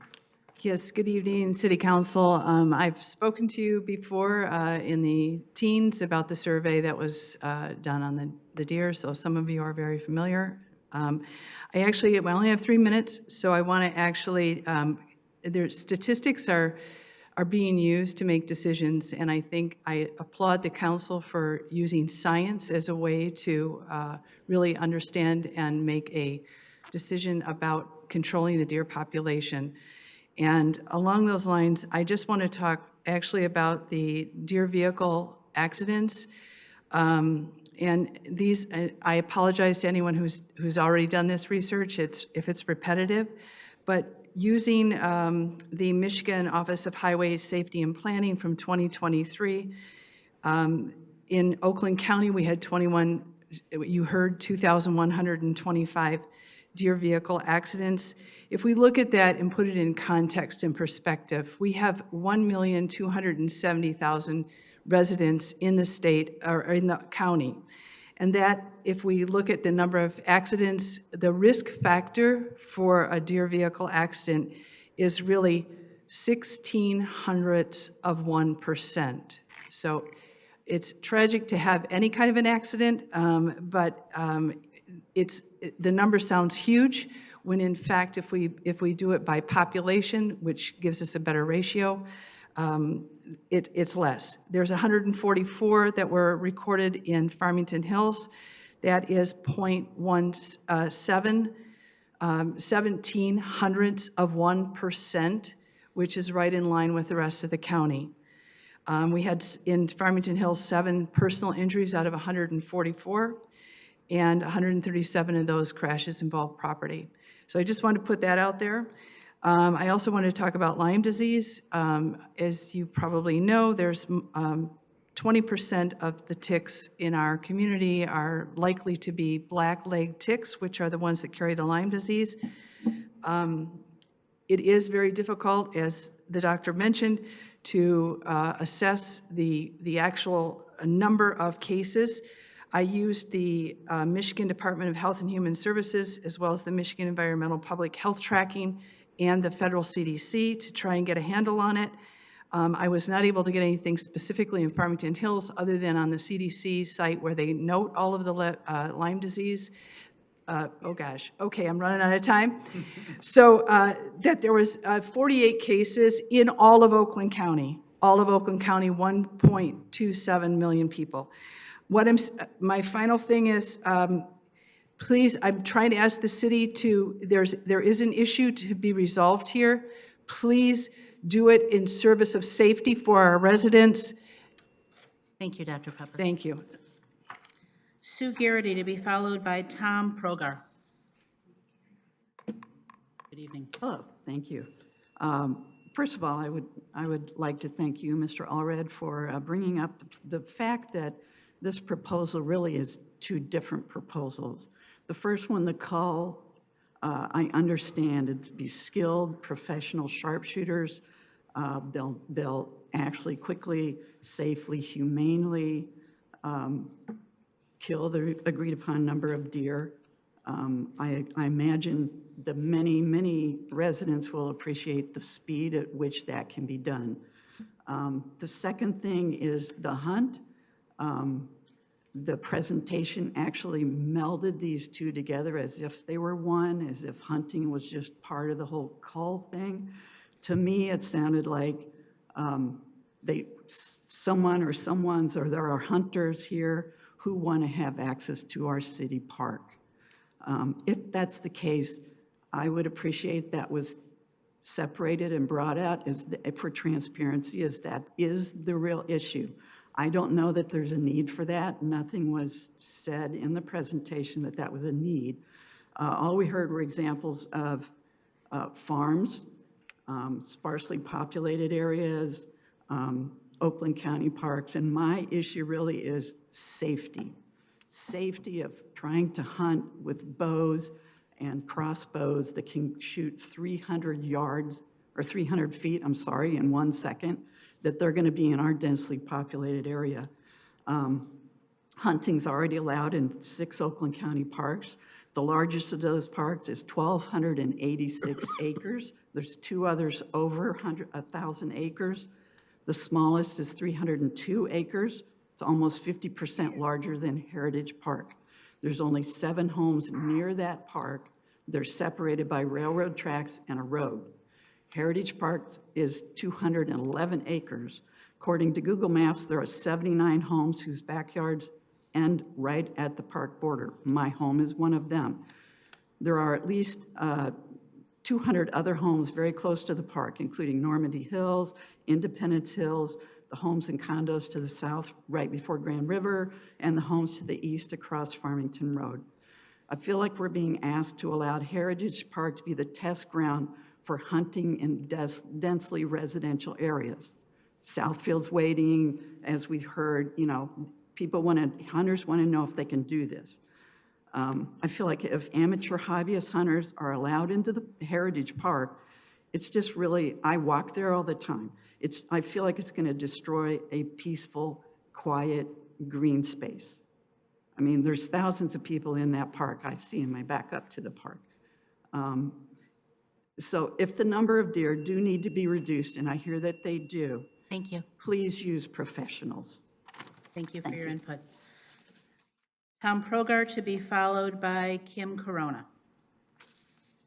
Speaker 19: Yes, good evening, City Council. I've spoken to you before in the teens about the survey that was done on the deer, so some of you are very familiar. I only have 3 minutes, so I want to actually, their statistics are being used to make decisions, and I think I applaud the council for using science as a way to really understand and make a decision about controlling the deer population. And along those lines, I just want to talk actually about the deer vehicle accidents. And these, I apologize to anyone who's already done this research if it's repetitive, but using the Michigan Office of Highway Safety and Planning from 2023, in Oakland County, we had 2,125 deer vehicle accidents. If we look at that and put it in context and perspective, we have 1,270,000 residents in the state, or in the county. And that, if we look at the number of accidents, the risk factor for a deer vehicle accident is really 0.16%. So it's tragic to have any kind of an accident, but the number sounds huge, when in fact, if we do it by population, which gives us a better ratio, it's less. There's 144 that were recorded in Farmington Hills. That is 0.17, 0.17%, which is right in line with the rest of the county. We had in Farmington Hills 7 personal injuries out of 144, and 137 of those crashes involved property. So I just wanted to put that out there. I also wanted to talk about Lyme disease. As you probably know, there's 20% of the ticks in our community are likely to be black-legged ticks, which are the ones that carry the Lyme disease. It is very difficult, as the doctor mentioned, to assess the actual number of cases. I used the Michigan Department of Health and Human Services, as well as the Michigan Environmental Public Health Tracking and the federal CDC to try and get a handle on it. I was not able to get anything specifically in Farmington Hills other than on the CDC site where they note all of the Lyme disease. Oh gosh, okay, I'm running out of time. So that there was 48 cases in all of Oakland County. All of Oakland County, 1.27 million people. My final thing is, please, I'm trying to ask the city to, there is an issue to be resolved here. Please do it in service of safety for our residents.
Speaker 1: Thank you, Dr. Pepper.
Speaker 19: Thank you.
Speaker 1: Sue Garrity to be followed by Tom Progar. Good evening.
Speaker 20: Hello, thank you. First of all, I would like to thank you, Mr. Allred, for bringing up the fact that this proposal really is two different proposals. The first one, the call, I understand it to be skilled professional sharpshooters. They'll actually quickly, safely, humanely kill the agreed upon number of deer. I imagine the many residents will appreciate the speed at which that can be done. The second thing is the hunt. The presentation actually melded these two together as if they were one, as if hunting was just part of the whole cull thing. To me, it sounded like someone or someone's, or there are hunters here who want to have access to our city park. If that's the case, I would appreciate that was separated and brought out for transparency, as that is the real issue. I don't know that there's a need for that. Nothing was said in the presentation that that was a need. All we heard were examples of farms, sparsely populated areas, Oakland County parks, and my issue really is safety. Safety of trying to hunt with bows and crossbows that can shoot 300 yards, or 300 feet, I'm sorry, in 1 second, that they're gonna be in our densely populated area. Hunting's already allowed in 6 Oakland County parks. The largest of those parks is 1,286 acres. There's 2 others over 1,000 acres. The smallest is 302 acres. It's almost 50% larger than Heritage Park. There's only 7 homes near that park. They're separated by railroad tracks and a road. Heritage Park is 211 acres. According to Google Maps, there are 79 homes whose backyards end right at the park border. My home is one of them. There are at least 200 other homes very close to the park, including Normandy Hills, Independence Hills, the homes and condos to the south right before Grand River, and the homes to the east across Farmington Road. I feel like we're being asked to allow Heritage Park to be the test ground for hunting in densely residential areas. Southfield's waiting, as we heard, you know, hunters want to know if they can do this. I feel like if amateur hobbyist hunters are allowed into the Heritage Park, it's just really, I walk there all the time. I feel like it's going to destroy a peaceful, quiet, green space. I mean, there's thousands of people in that park. I see them. I back up to the park. So if the number of deer do need to be reduced, and I hear that they do.
Speaker 1: Thank you.
Speaker 20: Please use professionals.
Speaker 1: Thank you for your input. Tom Progar to be followed by Kim Corona.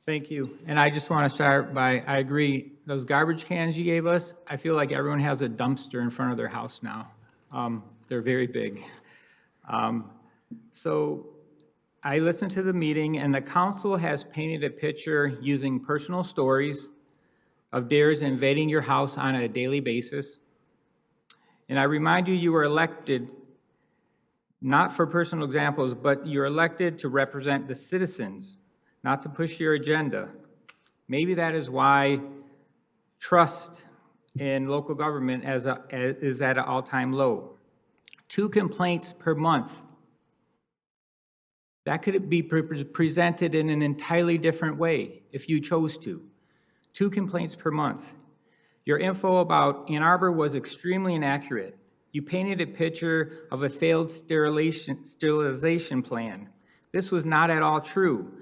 Speaker 21: Thank you. And I just want to start by, I agree, those garbage cans you gave us, I feel like everyone has a dumpster in front of their house now. They're very big. So I listened to the meeting, and the council has painted a picture using personal stories of deers invading your house on a daily basis. And I remind you, you were elected not for personal examples, but you're elected to represent the citizens, not to push your agenda. Maybe that is why trust in local government is at an all-time low. 2 complaints per month. That could be presented in an entirely different way if you chose to. 2 complaints per month. Your info about Ann Arbor was extremely inaccurate. You painted a picture of a failed sterilization plan. This was not at all true.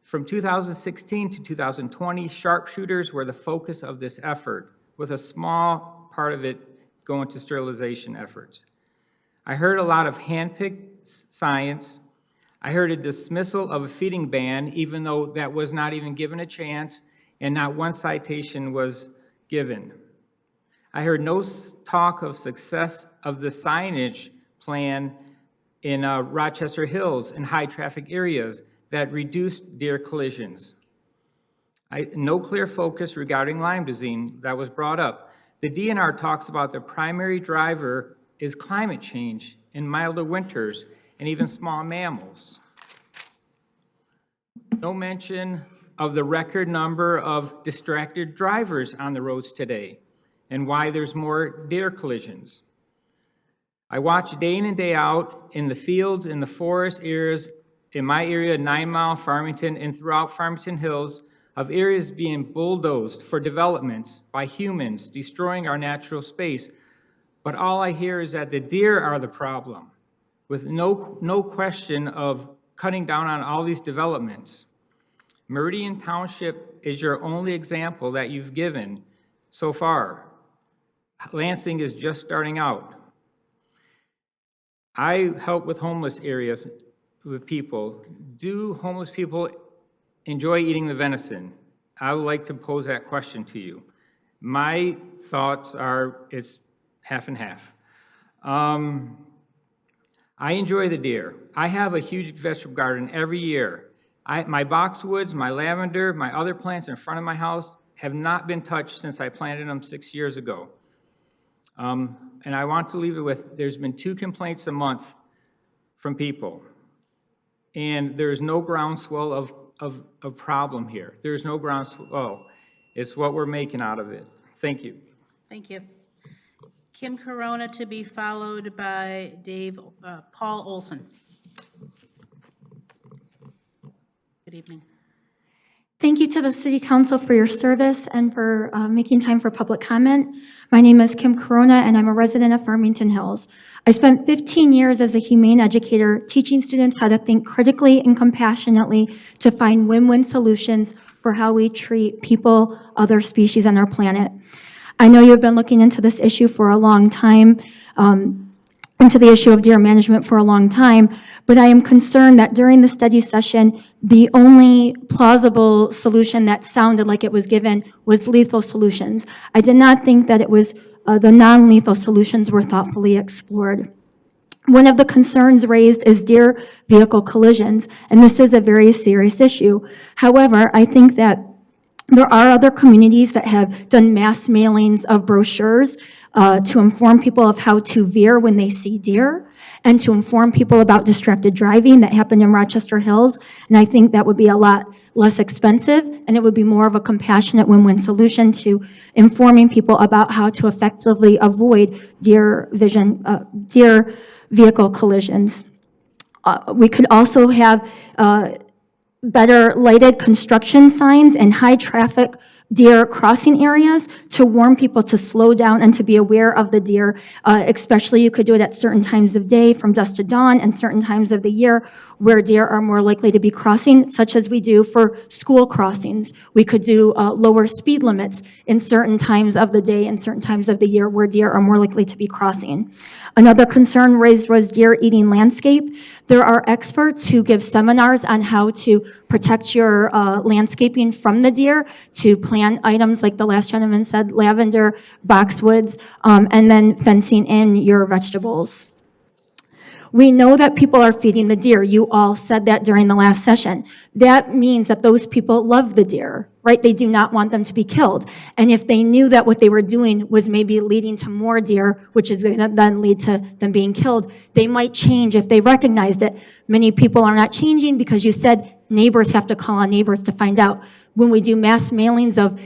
Speaker 21: From 2016 to 2020, sharpshooters were the focus of this effort, with a small part of it going to sterilization efforts. I heard a lot of handpicked science. I heard a dismissal of a feeding ban, even though that was not even given a chance, and not one citation was given. I heard no talk of success of the signage plan in Rochester Hills and high-traffic areas that reduced deer collisions. No clear focus regarding Lyme disease that was brought up. The DNR talks about the primary driver is climate change and milder winters and even small mammals. No mention of the record number of distracted drivers on the roads today and why there's more deer collisions. I watch day in and day out in the fields, in the forest areas, in my area, 9 Mile, Farmington, and throughout Farmington Hills, of areas being bulldozed for developments by humans, destroying our natural space. But all I hear is that the deer are the problem, with no question of cutting down on all these developments. Meridian Township is your only example that you've given so far. Lansing is just starting out. I help with homeless areas with people. Do homeless people enjoy eating the venison? I would like to pose that question to you. My thoughts are it's half and half. I enjoy the deer. I have a huge vegetable garden every year. My boxwoods, my lavender, my other plants in front of my house have not been touched since I planted them 6 years ago. And I want to leave it with, there's been 2 complaints a month from people. And there's no groundswell of problem here. There's no groundswell. It's what we're making out of it. Thank you.
Speaker 1: Thank you. Kim Corona to be followed by Paul Olson. Good evening.
Speaker 5: Thank you to the City Council for your service and for making time for public comment. My name is Kim Corona, and I'm a resident of Farmington Hills. I spent 15 years as a humane educator teaching students how to think critically and compassionately to find win-win solutions for how we treat people, other species on our planet. I know you've been looking into this issue for a long time, into the issue of deer management for a long time, but I am concerned that during the study session, the only plausible solution that sounded like it was given was lethal solutions. I did not think that it was the non-lethal solutions were thoughtfully explored. One of the concerns raised is deer vehicle collisions, and this is a very serious issue. However, I think that there are other communities that have done mass mailings of brochures to inform people of how to veer when they see deer, and to inform people about distracted driving that happened in Rochester Hills. And I think that would be a lot less expensive, and it would be more of a compassionate win-win solution to informing people about how to effectively avoid deer vehicle collisions. We could also have better lighted construction signs and high traffic deer crossing areas to warn people to slow down and to be aware of the deer. Especially you could do it at certain times of day from dusk to dawn and certain times of the year where deer are more likely to be crossing, such as we do for school crossings. We could do lower speed limits in certain times of the day and certain times of the year where deer are more likely to be crossing. Another concern raised was deer eating landscape. There are experts who give seminars on how to protect your landscaping from the deer, to plant items like the last gentleman said, lavender, boxwoods, and then fencing in your vegetables. We know that people are feeding the deer. You all said that during the last session. That means that those people love the deer, right? They do not want them to be killed. And if they knew that what they were doing was maybe leading to more deer, which is going to then lead to them being killed, they might change if they recognized it. Many people are not changing because you said neighbors have to call on neighbors to find out. When we do mass mailings of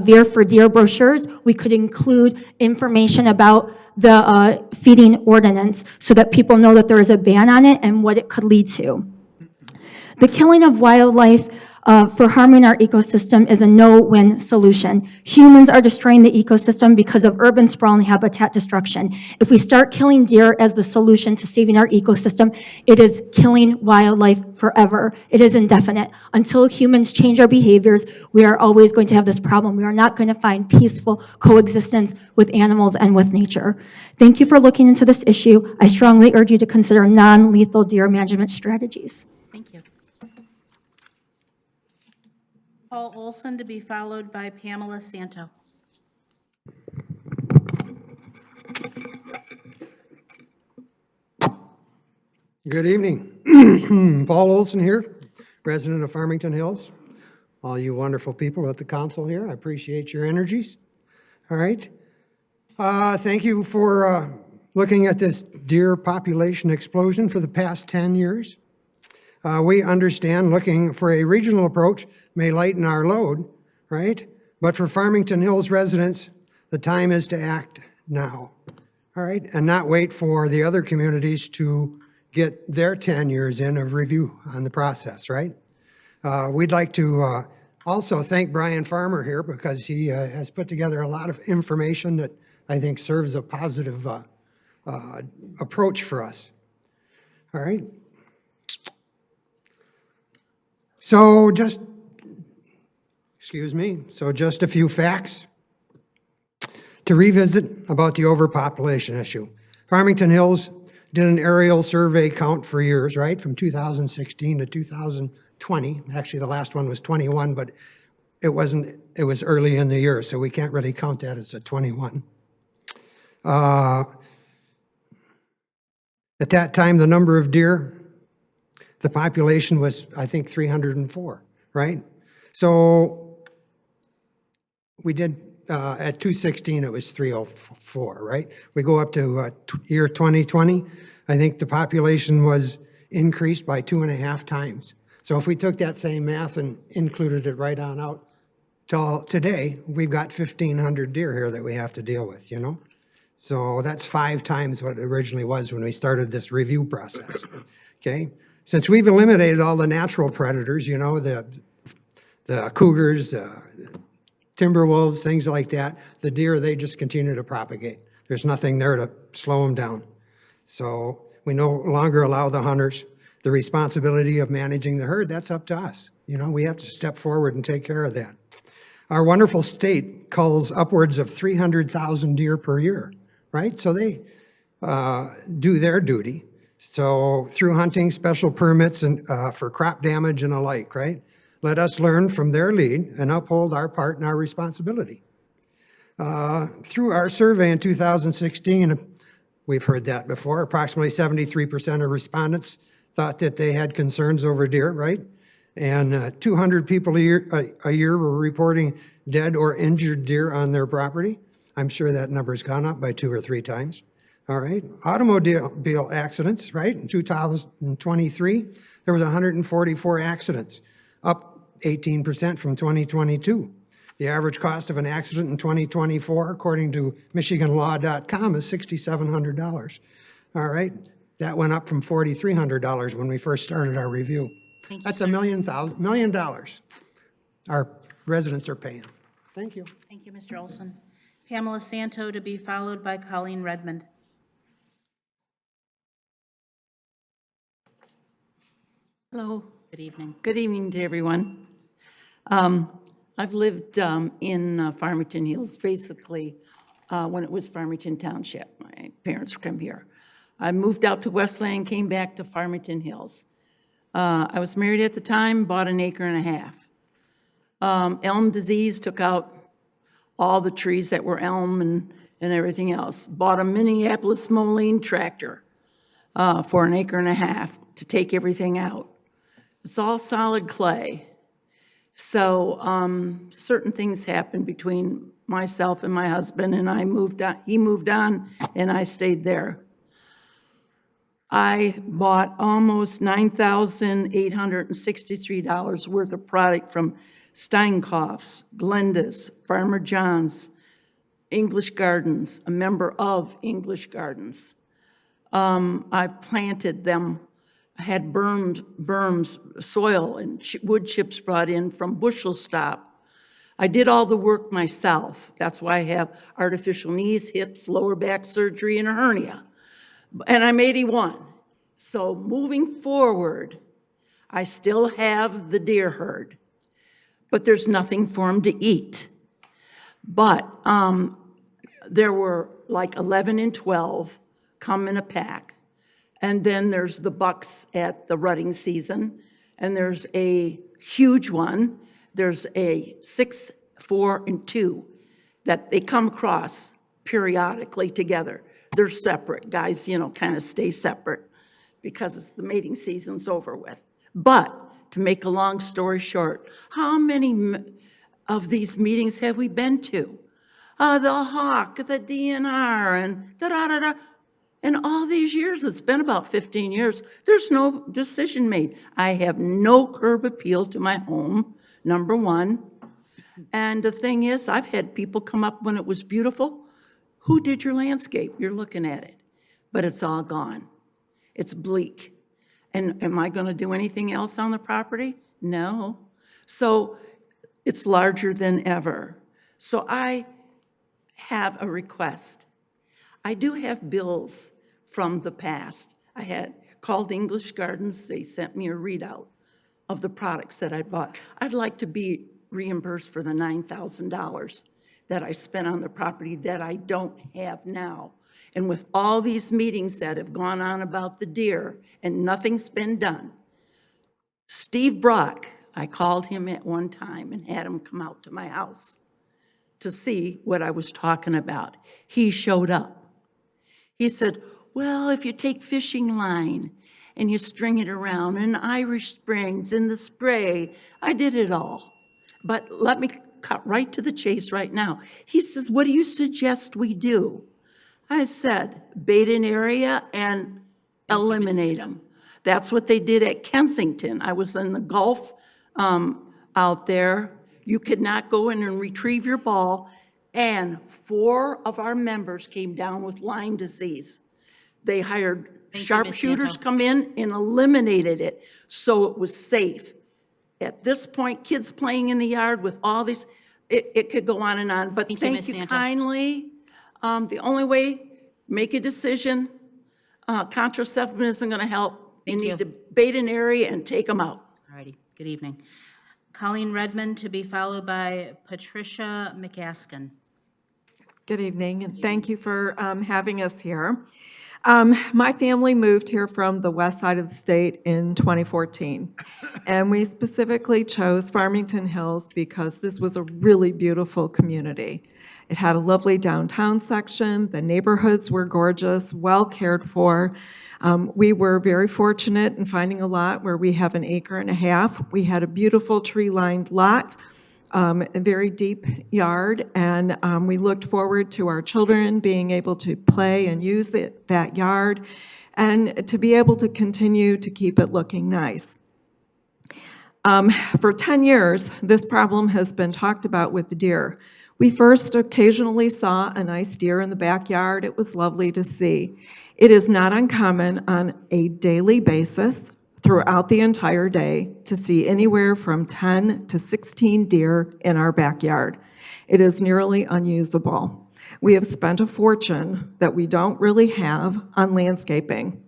Speaker 5: Veer for Deer brochures, we could include information about the feeding ordinance so that people know that there is a ban on it and what it could lead to. The killing of wildlife for harming our ecosystem is a no-win solution. Humans are destroying the ecosystem because of urban sprawl and habitat destruction. If we start killing deer as the solution to saving our ecosystem, it is killing wildlife forever. It is indefinite. Until humans change our behaviors, we are always going to have this problem. We are not going to find peaceful coexistence with animals and with nature. Thank you for looking into this issue. I strongly urge you to consider non-lethal deer management strategies.
Speaker 1: Thank you. Paul Olson to be followed by Pamela Santo.
Speaker 22: Good evening. Paul Olson here, resident of Farmington Hills. All you wonderful people at the council here, I appreciate your energies. All right. Thank you for looking at this deer population explosion for the past 10 years. We understand looking for a regional approach may lighten our load, right? But for Farmington Hills residents, the time is to act now, all right? And not wait for the other communities to get their 10 years in of review on the process, right? We'd like to also thank Brian Farmer here because he has put together a lot of information that I think serves a positive approach for us, all right? So just a few facts. to revisit about the overpopulation issue. Farmington Hills did an aerial survey count for years, right, from 2016 to 2020. Actually, the last one was 21, but it was early in the year, so we can't really count that as a 21. At that time, the number of deer, the population was, I think, 304, right? So we did, at 216, it was 304, right? We go up to year 2020, I think the population was increased by 2.5 times. So if we took that same math and included it right on out till today, we've got 1,500 deer here that we have to deal with, you know? So that's 5 times what it originally was when we started this review process, okay? Since we've eliminated all the natural predators, you know, the cougars, timber wolves, things like that, the deer, they just continue to propagate. There's nothing there to slow them down. So we no longer allow the hunters the responsibility of managing the herd. That's up to us. You know, we have to step forward and take care of that. Our wonderful state culls upwards of 300,000 deer per year, right? So they do their duty. So through hunting, special permits, and for crop damage and alike, right? Let us learn from their lead and uphold our part and our responsibility. Through our survey in 2016, we've heard that before, approximately 73% of respondents thought that they had concerns over deer, right? And 200 people a year were reporting dead or injured deer on their property. I'm sure that number's gone up by 2 or 3 times. All right, automobile accidents, right? In 2023, there was 144 accidents, up 18% from 2022. The average cost of an accident in 2024, according to MichiganLaw.com, is $6,700. All right, that went up from $4,300 when we first started our review. That's $1 million our residents are paying. Thank you.
Speaker 1: Thank you, Mr. Olson. Pamela Santo to be followed by Colleen Redmond.
Speaker 7: Hello.
Speaker 1: Good evening.
Speaker 7: Good evening to everyone. I've lived in Farmington Hills, basically, when it was Farmington Township. My parents come here. I moved out to Westland, came back to Farmington Hills. I was married at the time, bought 1.5 acres. Elm disease took out all the trees that were elm and everything else. Bought a Minneapolis Moline tractor for 1.5 acres to take everything out. It's all solid clay. So certain things happened between myself and my husband, and I moved on. He moved on, and I stayed there. I bought almost $9,863 worth of product from Steinkauf's, Glenda's, Farmer John's, English Gardens, a member of English Gardens. I planted them. I had berms, soil, and wood chips brought in from Bushel Stop. I did all the work myself. That's why I have artificial knees, hips, lower back surgery, and a hernia. And I'm 81. So moving forward, I still have the deer herd, but there's nothing for them to eat. But there were like 11 and 12 come in a pack. And then there's the bucks at the rutting season, and there's a huge one. There's a 6, 4, and 2 that they come across periodically together. They're separate. Guys, you know, kind of stay separate because it's the mating season's over with. But to make a long story short, how many of these meetings have we been to? The Hawk, the DNR, and da-da-da-da. In all these years, it's been about 15 years, there's no decision made. I have no curb appeal to my home, number one. And the thing is, I've had people come up when it was beautiful. Who did your landscape? You're looking at it. But it's all gone. It's bleak. And am I going to do anything else on the property? No. So it's larger than ever. So I have a request. I do have bills from the past. I had called English Gardens. They sent me a readout of the products that I bought. I'd like to be reimbursed for the $9,000 that I spent on the property that I don't have now. And with all these meetings that have gone on about the deer and nothing's been done, Steve Brock, I called him at one time and had him come out to my house to see what I was talking about. He showed up. He said, well, if you take fishing line and you string it around and Irish Springs and the spray, I did it all. But let me cut right to the chase right now. He says, what do you suggest we do? I said, bait an area and eliminate them. That's what they did at Kensington. I was in the Gulf out there. You could not go in and retrieve your ball, and 4 of our members came down with Lyme disease. They hired sharpshooters come in and eliminated it, so it was safe. At this point, kids playing in the yard with all these, it could go on and on, but thank you kindly. The only way, make a decision. Contraception isn't going to help. You need to bait an area and take them out.
Speaker 1: All righty, good evening. Colleen Redmond to be followed by Patricia McCaskin.
Speaker 8: Good evening, and thank you for having us here. My family moved here from the west side of the state in 2014, and we specifically chose Farmington Hills because this was a really beautiful community. It had a lovely downtown section, the neighborhoods were gorgeous, well cared for. We were very fortunate in finding a lot where we have 1.5 acres. We had a beautiful tree-lined lot, a very deep yard, and we looked forward to our children being able to play and use that yard and to be able to continue to keep it looking nice. For 10 years, this problem has been talked about with the deer. We first occasionally saw a nice deer in the backyard. It was lovely to see. It is not uncommon on a daily basis throughout the entire day to see anywhere from 10 to 16 deer in our backyard. It is nearly unusable. We have spent a fortune that we don't really have on landscaping.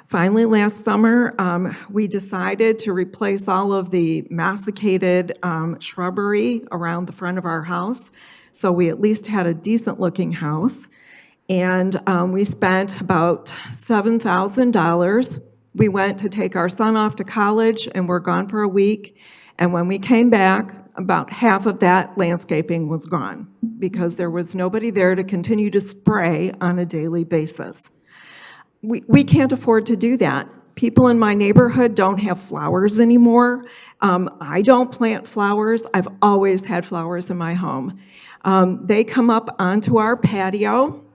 Speaker 8: Finally, last summer, we decided to replace all of the masticated shrubbery around the front of our house, so we at least had a decent-looking house. And we spent about $7,000. We went to take our son off to college, and we're gone for a week. And when we came back, about half of that landscaping was gone because there was nobody there to continue to spray on a daily basis. We can't afford to do that. People in my neighborhood don't have flowers anymore. I don't plant flowers. I've always had flowers in my home. They come up onto our patio.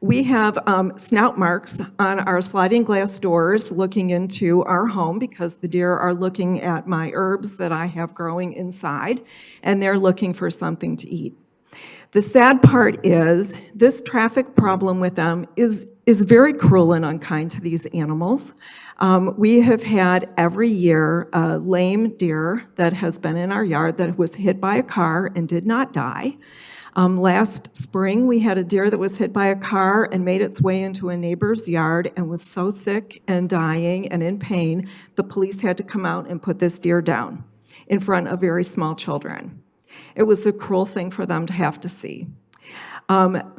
Speaker 8: We have snout marks on our sliding glass doors looking into our home because the deer are looking at my herbs that I have growing inside, and they're looking for something to eat. The sad part is this traffic problem with them is very cruel and unkind to these animals. We have had every year a lame deer that has been in our yard that was hit by a car and did not die. Last spring, we had a deer that was hit by a car and made its way into a neighbor's yard and was so sick and dying and in pain, the police had to come out and put this deer down in front of very small children. It was a cruel thing for them to have to see.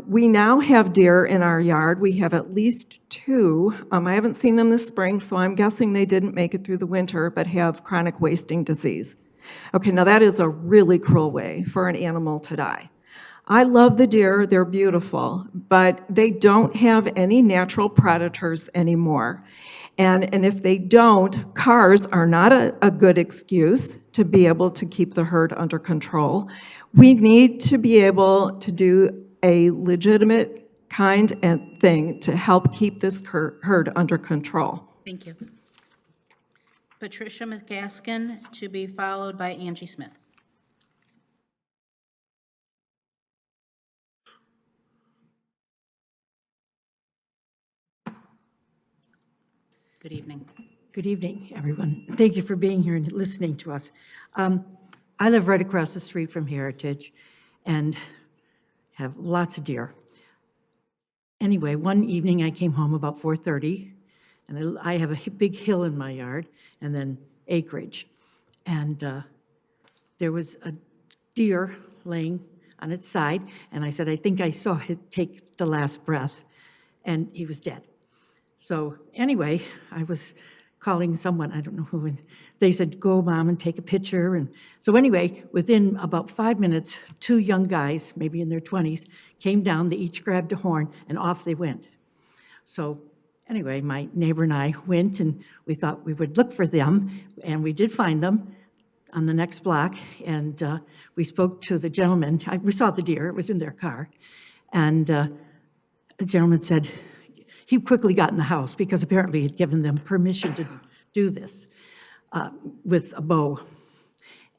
Speaker 8: We now have deer in our yard. We have at least 2. I haven't seen them this spring, so I'm guessing they didn't make it through the winter, but have chronic wasting disease. Okay, now that is a really cruel way for an animal to die. I love the deer, they're beautiful, but they don't have any natural predators anymore. And if they don't, cars are not a good excuse to be able to keep the herd under control. We need to be able to do a legitimate kind of thing to help keep this herd under control.
Speaker 1: Thank you. Patricia McCaskin to be followed by Angie Smith. Good evening.
Speaker 12: Good evening, everyone. Thank you for being here and listening to us. I live right across the street from Heritage and have lots of deer. Anyway, one evening I came home about 4:30, and I have a big hill in my yard and then acreage. And there was a deer laying on its side, and I said, I think I saw it take the last breath, and he was dead. So anyway, I was calling someone, I don't know who, and they said, go, Mom, and take a picture. And so anyway, within about 5 minutes, 2 young guys, maybe in their 20s, came down, they each grabbed a horn, and off they went. So anyway, my neighbor and I went, and we thought we would look for them, and we did find them on the next block, and we spoke to the gentleman. We saw the deer, it was in their car, and the gentleman said, he quickly got in the house because apparently he'd given them permission to do this with a bow.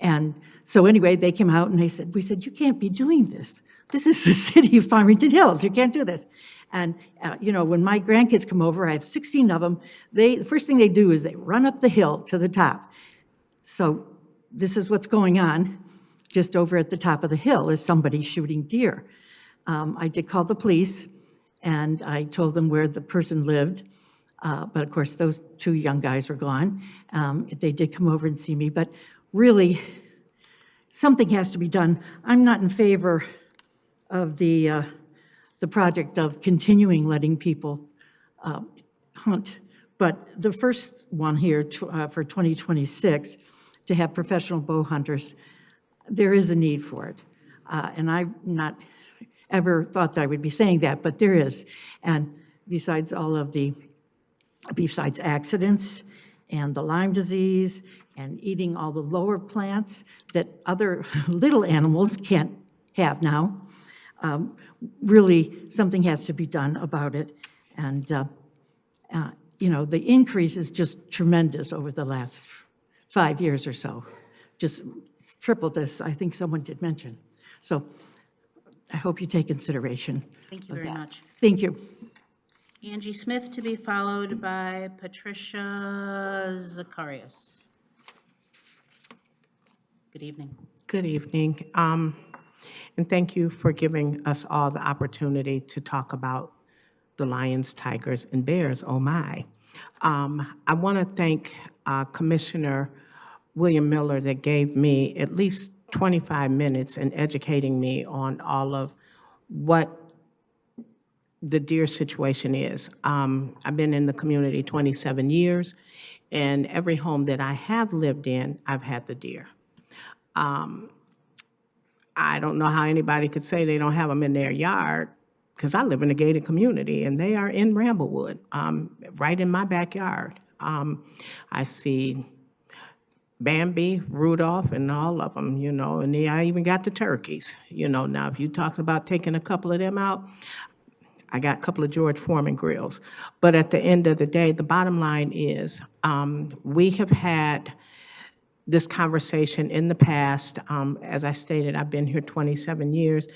Speaker 12: And so anyway, they came out and we said, you can't be doing this. This is the city of Farmington Hills. You can't do this. And, you know, when my grandkids come over, I have 16 of them, the first thing they do is they run up the hill to the top. So this is what's going on. Just over at the top of the hill is somebody shooting deer. I did call the police, and I told them where the person lived. But of course, those 2 young guys were gone. They did come over and see me, but really, something has to be done. I'm not in favor of the project of continuing letting people hunt. But the first one here for 2026, to have professional bow hunters, there is a need for it. And I've not ever thought that I would be saying that, but there is. And besides besides accidents and the Lyme disease and eating all the lower plants that other little animals can't have now, really something has to be done about it. And, you know, the increase is just tremendous over the last 5 years or so. Just triple this, I think someone did mention. So I hope you take consideration.
Speaker 1: Thank you very much.
Speaker 12: Thank you.
Speaker 1: Angie Smith to be followed by Patricia Zacharias. Good evening.
Speaker 13: Good evening. And thank you for giving us all the opportunity to talk about the lions, tigers, and bears. Oh my. I want to thank Commissioner William Miller that gave me at least 25 minutes in educating me on all of what the deer situation is. I've been in the community 27 years, and every home that I have lived in, I've had the deer. I don't know how anybody could say they don't have them in their yard, because I live in a gated community, and they are in Bramblewood, right in my backyard. I see Bambi, Rudolph, and all of them, you know, and I even got the turkeys. You know, now if you're talking about taking a couple of them out, I got a couple of George Foreman grills. But at the end of the day, the bottom line is we have had this conversation in the past. As I stated, I've been here 27 years,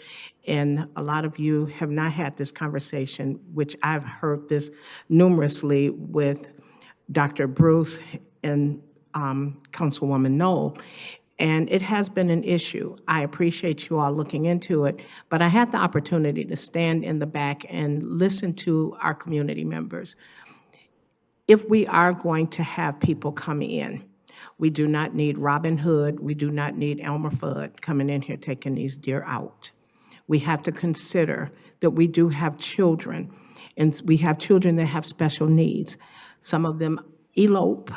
Speaker 13: and a lot of you have not had this conversation, which I've heard this numerously with Dr. Bruce and Councilwoman Knoll, and it has been an issue. I appreciate you all looking into it, but I had the opportunity to stand in the back and listen to our community members. If we are going to have people come in, we do not need Robin Hood, we do not need Elmer Fudd coming in here taking these deer out. We have to consider that we do have children, and we have children that have special needs. Some of them elope,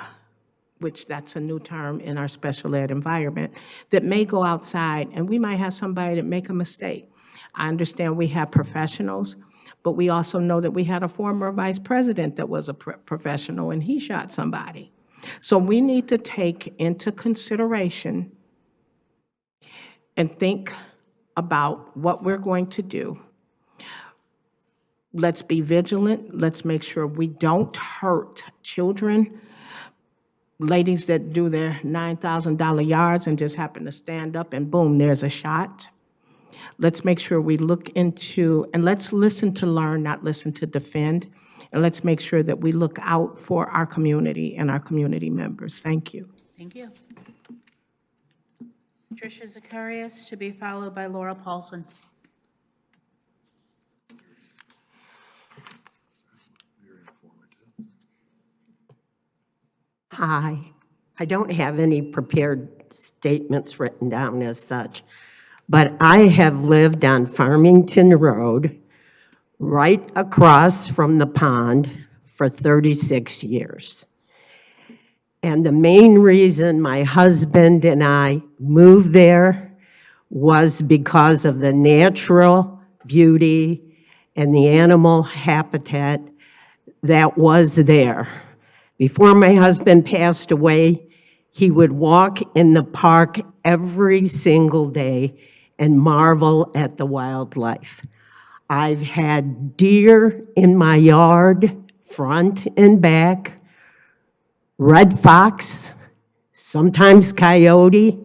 Speaker 13: which that's a new term in our special ed environment, that may go outside, and we might have somebody that make a mistake. I understand we have professionals, but we also know that we had a former vice president that was a professional, and he shot somebody. So we need to take into consideration and think about what we're going to do. Let's be vigilant. Let's make sure we don't hurt children, ladies that do their $9,000 yards and just happen to stand up and boom, there's a shot. Let's make sure we look into, and let's listen to learn, not listen to defend. And let's make sure that we look out for our community and our community members. Thank you.
Speaker 1: Thank you. Patricia Zacharias to be followed by Laura Paulson.
Speaker 14: Hi. I don't have any prepared statements written down as such,
Speaker 10: but I have lived on Farmington Road, right across from the pond, for 36 years. And the main reason my husband and I moved there was because of the natural beauty and the animal habitat that was there. Before my husband passed away, he would walk in the park every single day and marvel at the wildlife. I've had deer in my yard, front and back, red fox, sometimes coyote,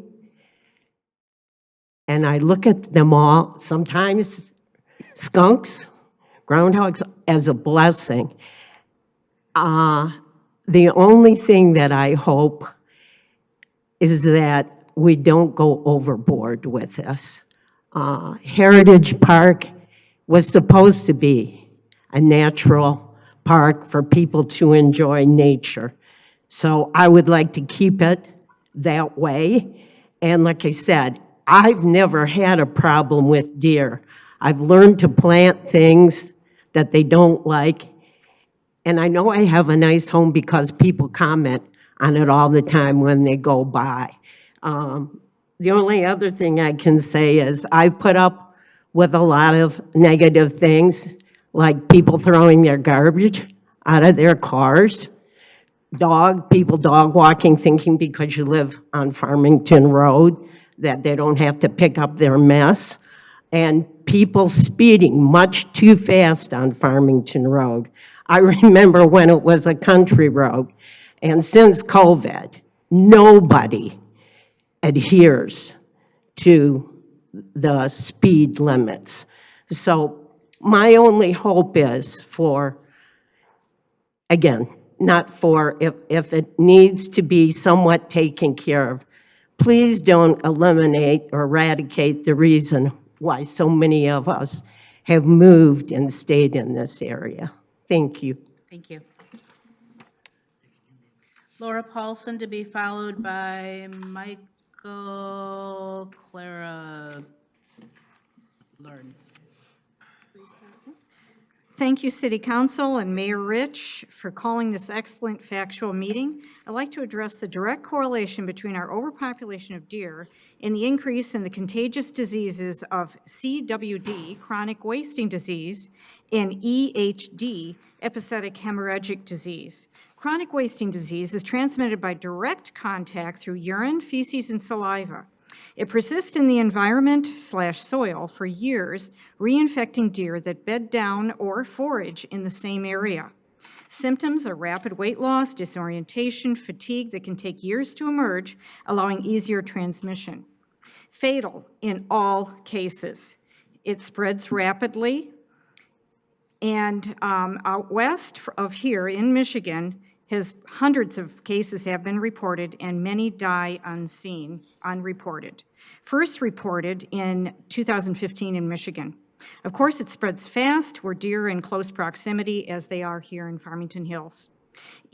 Speaker 10: and I look at them all, sometimes skunks, groundhogs, as a blessing. The only thing that I hope is that we don't go overboard with this. Heritage Park was supposed to be a natural park for people to enjoy nature. So I would like to keep it that way. And like I said, I've never had a problem with deer. I've learned to plant things that they don't like. And I know I have a nice home because people comment on it all the time when they go by. The only other thing I can say is I put up with a lot of negative things, like people throwing their garbage out of their cars, people dog walking, thinking because you live on Farmington Road that they don't have to pick up their mess, and people speeding much too fast on Farmington Road. I remember when it was a country road, and since COVID, nobody adheres to the speed limits. So my only hope is for, again, not for, if it needs to be somewhat taken care of, please don't eliminate or eradicate the reason why so many of us have moved and stayed in this area. Thank you.
Speaker 1: Thank you. Laura Paulson to be followed by Michael Clara Learn.
Speaker 14: Thank you, City Council and Mayor Rich, for calling this excellent factual meeting. I'd like to address the direct correlation between our overpopulation of deer and the increase in the contagious diseases of CWD, chronic wasting disease, and EHD, episodic hemorrhagic disease. Chronic wasting disease is transmitted by direct contact through urine, feces, and saliva. It persists in the environment/soil for years, reinfecting deer that bed down or forage in the same area. Symptoms are rapid weight loss, disorientation, fatigue that can take years to emerge, allowing easier transmission. Fatal in all cases. It spreads rapidly, and out west of here in Michigan, hundreds of cases have been reported and many die unseen, unreported. First reported in 2015 in Michigan. Of course, it spreads fast where deer are in close proximity as they are here in Farmington Hills.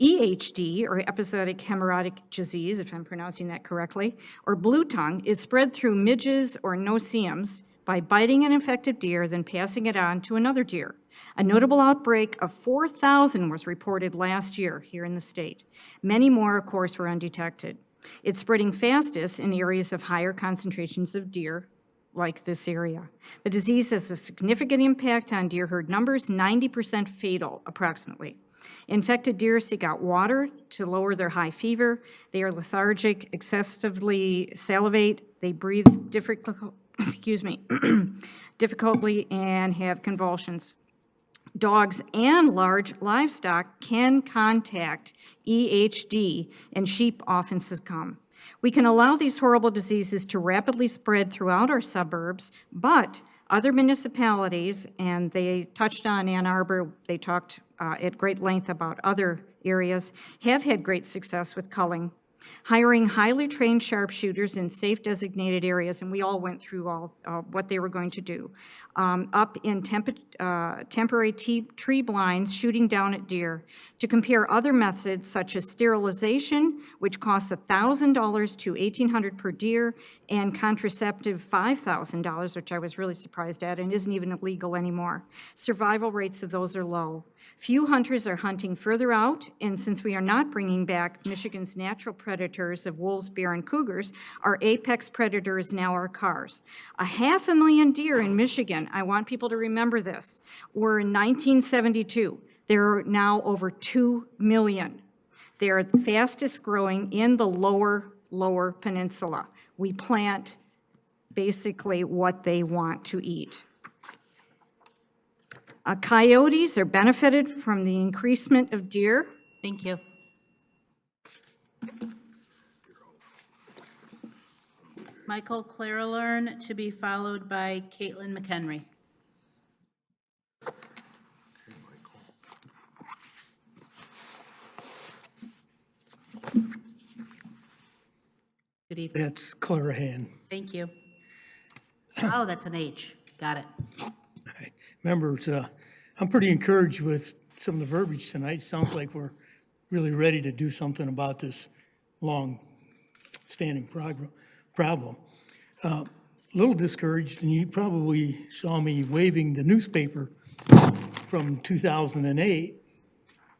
Speaker 14: EHD, or episodic hemorrhagic disease, if I'm pronouncing that correctly, or blue tongue, is spread through midges or no-see-ums by biting an infected deer, then passing it on to another deer. A notable outbreak of 4,000 was reported last year here in the state. Many more, of course, were undetected. It's spreading fastest in areas of higher concentrations of deer, like this area. The disease has a significant impact on deer herd numbers, 90% fatal, approximately. Infected deer seek out water to lower their high fever. They are lethargic, excessively salivate. They breathe difficultly and have convulsions. Dogs and large livestock can contact EHD, and sheep often succumb. We can allow these horrible diseases to rapidly spread throughout our suburbs, but other municipalities, and they touched on Ann Arbor, they talked at great length about other areas, have had great success with culling. hiring highly trained sharpshooters in safe designated areas, and we all went through all what they were going to do, up in temporary tree blinds, shooting down at deer, to compare other methods such as sterilization, which costs $1,000 to $1,800 per deer, and contraceptive $5,000, which I was really surprised at and isn't even illegal anymore. Survival rates of those are low. Few hunters are hunting further out, and since we are not bringing back Michigan's natural predators of wolves, bear, and cougars, our apex predator is now our cars. 500,000 deer in Michigan, I want people to remember this, were in 1972. There are now over 2 million. They are the fastest growing in the lower peninsula. We plant basically what they want to eat. Coyotes are benefited from the increasement of deer.
Speaker 1: Thank you. Michael Clarelern, to be followed by Caitlin McHenry. Good evening.
Speaker 4: That's Clarahan.
Speaker 1: Thank you. Oh, that's an H. Got it.
Speaker 4: Members, I'm pretty encouraged with some of the verbiage tonight. Sounds like we're really ready to do something about this long-standing problem. A little discouraged, and you probably saw me waving the newspaper from 2008,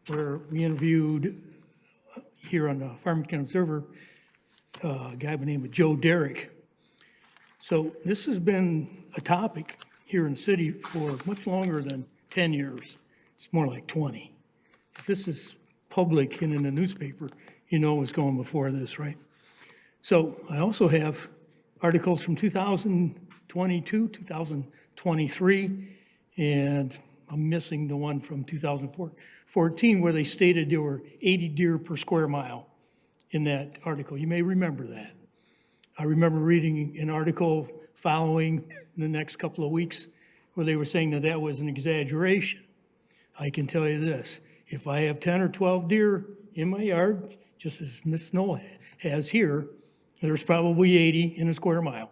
Speaker 4: where we interviewed here on the Farmington Observer a guy by the name of Joe Derrick. So this has been a topic here in the city for much longer than 10 years. It's more like 20. If this is public and in the newspaper, you know what's going before this, right? So I also have articles from 2022, 2023, and I'm missing the one from 2014 where they stated there were 80 deer per square mile in that article. You may remember that. I remember reading an article following the next couple of weeks where they were saying that that was an exaggeration. I can tell you this, if I have 10 or 12 deer in my yard, just as Ms. Snow has here, there's probably 80 in a square mile.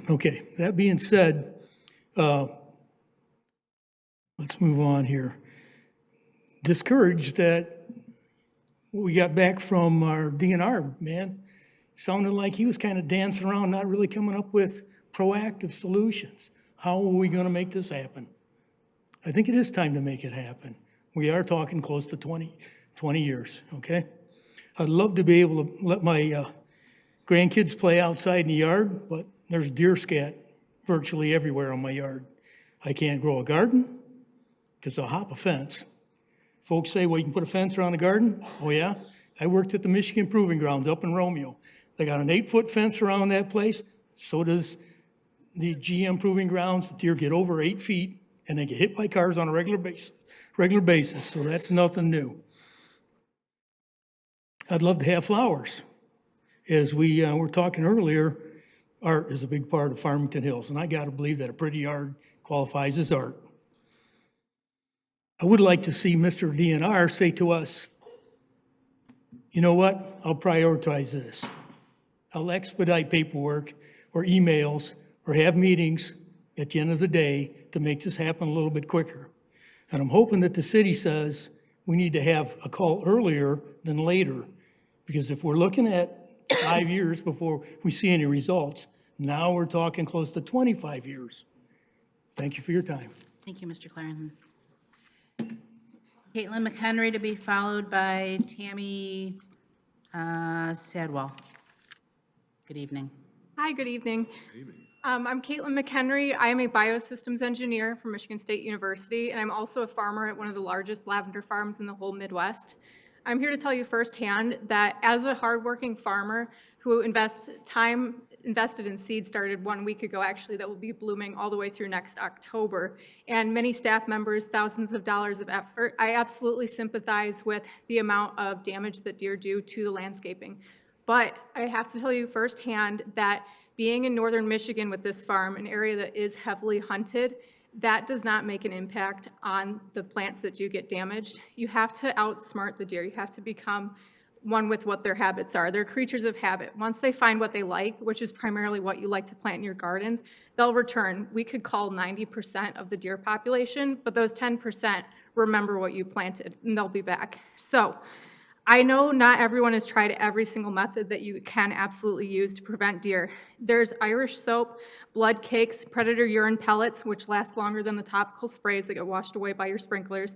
Speaker 4: Okay, that being said, let's move on here. Discouraged that we got back from our DNR man, sounded like he was kind of dancing around, not really coming up with proactive solutions. How are we going to make this happen? I think it is time to make it happen. We are talking close to 20 years, okay? I'd love to be able to let my grandkids play outside in the yard, but there's deer scat virtually everywhere on my yard. I can't grow a garden because I'll hop a fence. Folks say, well, you can put a fence around the garden. Oh, yeah? I worked at the Michigan Proving Grounds up in Romeo. They got an 8-foot fence around that place. So does the GM Proving Grounds. The deer get over 8 feet, and they get hit by cars on a regular basis. So that's nothing new. I'd love to have flowers. As we were talking earlier, art is a big part of Farmington Hills, and I got to believe that a pretty yard qualifies as art. I would like to see Mr. DNR say to us, you know what, I'll prioritize this. I'll expedite paperwork or emails or have meetings at the end of the day to make this happen a little bit quicker. And I'm hoping that the city says we need to have a call earlier than later, because if we're looking at 5 years before we see any results, now we're talking close to 25 years. Thank you for your time.
Speaker 1: Thank you, Mr. Clarendon. Caitlin McHenry, to be followed by Tammy Sadwell. Good evening.
Speaker 9: Hi, good evening. I'm Caitlin McHenry. I am a biosystems engineer from Michigan State University, and I'm also a farmer at one of the largest lavender farms in the whole Midwest. I'm here to tell you firsthand that as a hardworking farmer who invested in seed started 1 week ago, actually, that will be blooming all the way through next October, and many staff members, thousands of dollars of effort, I absolutely sympathize with the amount of damage that deer do to the landscaping. But I have to tell you firsthand that being in northern Michigan with this farm, an area that is heavily hunted, that does not make an impact on the plants that do get damaged. You have to outsmart the deer. You have to become one with what their habits are. They're creatures of habit. Once they find what they like, which is primarily what you like to plant in your gardens, they'll return. We could call 90% of the deer population, but those 10% remember what you planted, and they'll be back. So I know not everyone has tried every single method that you can absolutely use to prevent deer. There's Irish soap, blood cakes, predator urine pellets, which last longer than the topical sprays that get washed away by your sprinklers.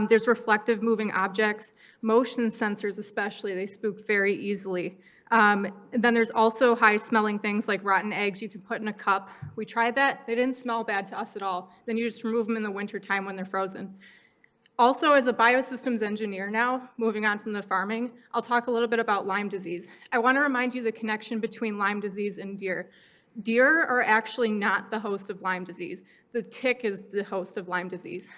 Speaker 9: There's reflective moving objects, motion sensors especially, they spook very easily. Then there's also high smelling things like rotten eggs you can put in a cup. We tried that, they didn't smell bad to us at all. Then you just remove them in the wintertime when they're frozen. Also, as a biosystems engineer now, moving on from the farming, I'll talk a little bit about Lyme disease. I want to remind you the connection between Lyme disease and deer. Deer are actually not the host of Lyme disease. The tick is the host of Lyme disease.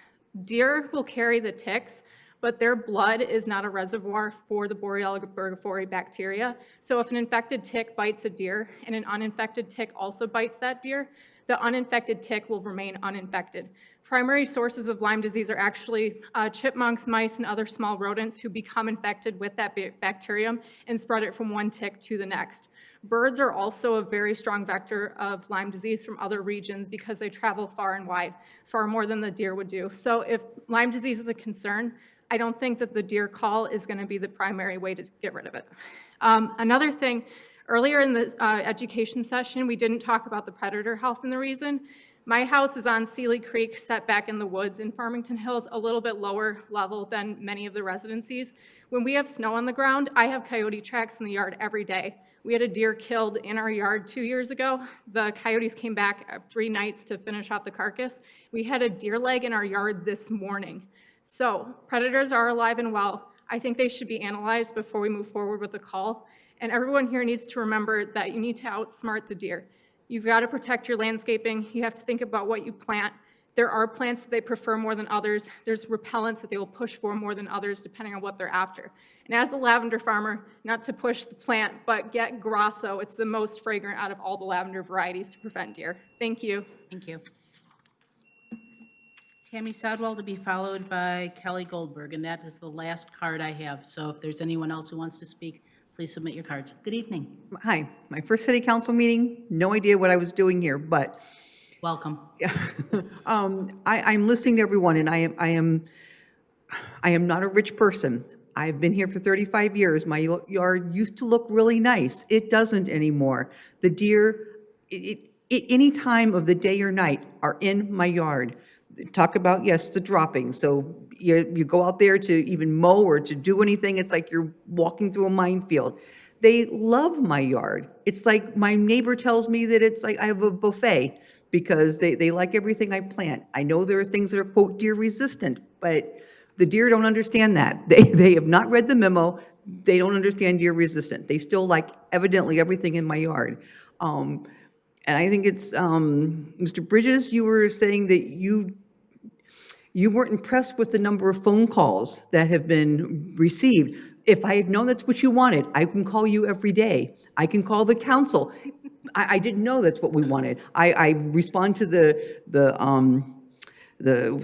Speaker 9: Deer will carry the ticks, but their blood is not a reservoir for the Borrelia burgdorferi bacteria. So if an infected tick bites a deer and an uninfected tick also bites that deer, the uninfected tick will remain uninfected. Primary sources of Lyme disease are actually chipmunks, mice, and other small rodents who become infected with that bacterium and spread it from one tick to the next. Birds are also a very strong vector of Lyme disease from other regions because they travel far and wide, far more than the deer would do. So if Lyme disease is a concern, I don't think that the deer call is going to be the primary way to get rid of it. Another thing, earlier in the education session, we didn't talk about the predator health and the reason. My house is on Sealy Creek, set back in the woods in Farmington Hills, a little bit lower level than many of the residencies. When we have snow on the ground, I have coyote tracks in the yard every day. We had a deer killed in our yard 2 years ago. The coyotes came back 3 nights to finish off the carcass. We had a deer leg in our yard this morning. So predators are alive and well. I think they should be analyzed before we move forward with the call. And everyone here needs to remember that you need to outsmart the deer. You've got to protect your landscaping. You have to think about what you plant. There are plants that they prefer more than others. There's repellents that they will push for more than others depending on what they're after. And as a lavender farmer, not to push the plant, but get Grasso. It's the most fragrant out of all the lavender varieties to prevent deer. Thank you.
Speaker 1: Thank you. Tammy Sodwell to be followed by Kelly Goldberg, and that is the last card I have. So if there's anyone else who wants to speak, please submit your cards. Good evening.
Speaker 3: Hi, my first city council meeting, no idea what I was doing here, but
Speaker 1: welcome.
Speaker 3: I'm listening to everyone, and I am not a rich person. I've been here for 35 years. My yard used to look really nice. It doesn't anymore. The deer, any time of the day or night, are in my yard. Talk about, yes, the dropping. So you go out there to even mow or to do anything, it's like you're walking through a minefield. They love my yard. It's like my neighbor tells me that it's like I have a buffet because they like everything I plant. I know there are things that are, quote, deer resistant, but the deer don't understand that. They have not read the memo. They don't understand deer resistant. They still like evidently everything in my yard. And I think it's, Mr. Bridges, you were saying that you weren't impressed with the number of phone calls that have been received. If I had known that's what you wanted, I can call you every day. I can call the council. I didn't know that's what we wanted. I respond to the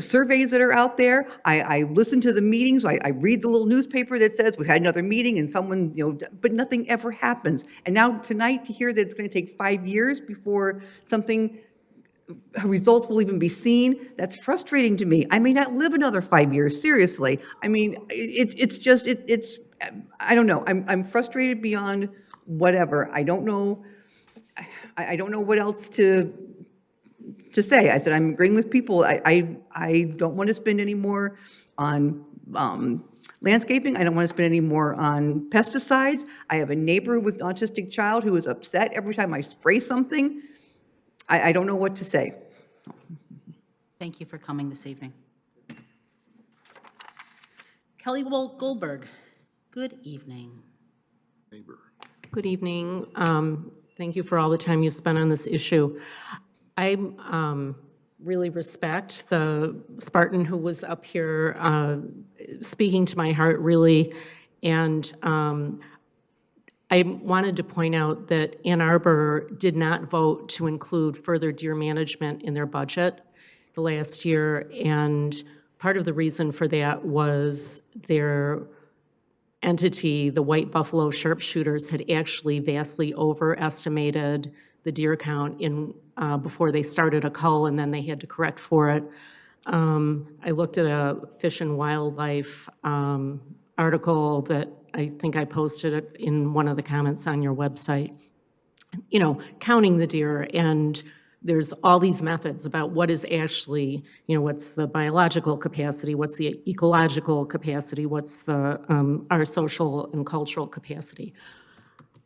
Speaker 3: surveys that are out there. I listen to the meetings. I read the little newspaper that says we had another meeting and someone, but nothing ever happens. And now tonight to hear that it's going to take 5 years before something, results will even be seen, that's frustrating to me. I may not live another 5 years, seriously. I mean, it's just, I don't know. I'm frustrated beyond whatever. I don't know what else to say. I said, I'm agreeing with people. I don't want to spend any more on landscaping. I don't want to spend any more on pesticides. I have a neighbor with an autistic child who is upset every time I spray something. I don't know what to say.
Speaker 1: Thank you for coming this evening. Kelly Goldberg, good evening.
Speaker 11: Good evening. Thank you for all the time you've spent on this issue. I really respect the Spartan who was up here speaking to my heart, really, and I wanted to point out that Ann Arbor did not vote to include further deer management in their budget the last year, and part of the reason for that was their entity, the white buffalo sharpshooters, had actually vastly overestimated the deer count before they started a cull, and then they had to correct for it. I looked at a Fish and Wildlife article that I think I posted it in one of the comments on your website, counting the deer, and there's all these methods about what is actually, what's the biological capacity, what's the ecological capacity, what's our social and cultural capacity.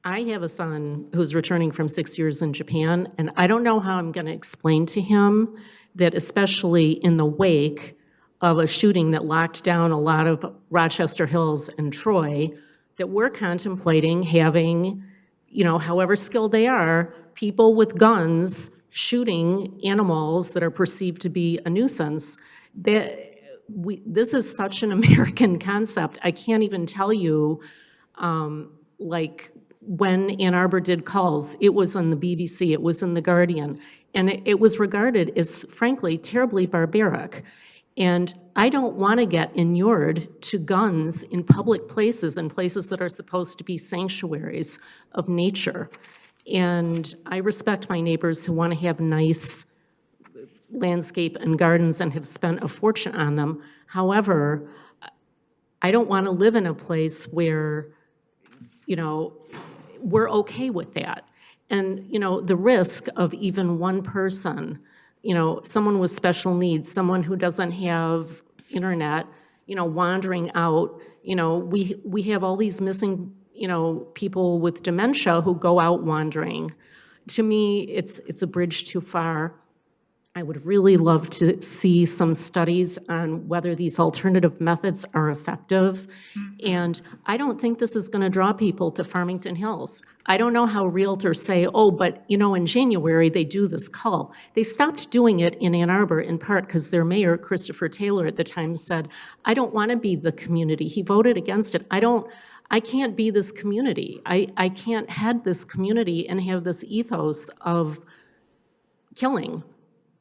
Speaker 11: I have a son who's returning from 6 years in Japan, and I don't know how I'm going to explain to him that, especially in the wake of a shooting that locked down a lot of Rochester Hills and Troy, that we're contemplating having, however skilled they are, people with guns shooting animals that are perceived to be a nuisance. This is such an American concept. I can't even tell you, when Ann Arbor did calls, it was on the BBC, it was in The Guardian, and it was regarded as, frankly, terribly barbaric. And I don't want to get inured to guns in public places and places that are supposed to be sanctuaries of nature. And I respect my neighbors who want to have nice landscape and gardens and have spent a fortune on them. However, I don't want to live in a place where, we're okay with that. And, the risk of even one person, someone with special needs, someone who doesn't have internet, wandering out, we have all these missing, people with dementia who go out wandering. To me, it's a bridge too far. I would really love to see some studies on whether these alternative methods are effective. And I don't think this is going to draw people to Farmington Hills. I don't know how realtors say, oh, but in January they do this cull. They stopped doing it in Ann Arbor in part because their mayor, Christopher Taylor, at the time said, I don't want to be the community. He voted against it. I can't be this community. I can't head this community and have this ethos of killing.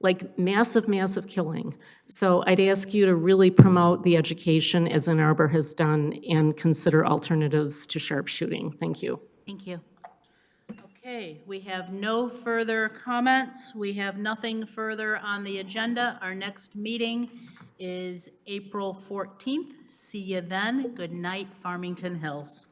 Speaker 11: Like massive, massive killing. So I'd ask you to really promote the education as Ann Arbor has done and consider alternatives to sharpshooting. Thank you.
Speaker 1: Thank you. Okay, we have no further comments. We have nothing further on the agenda. Our next meeting is April 14th. See you then. Good night, Farmington Hills.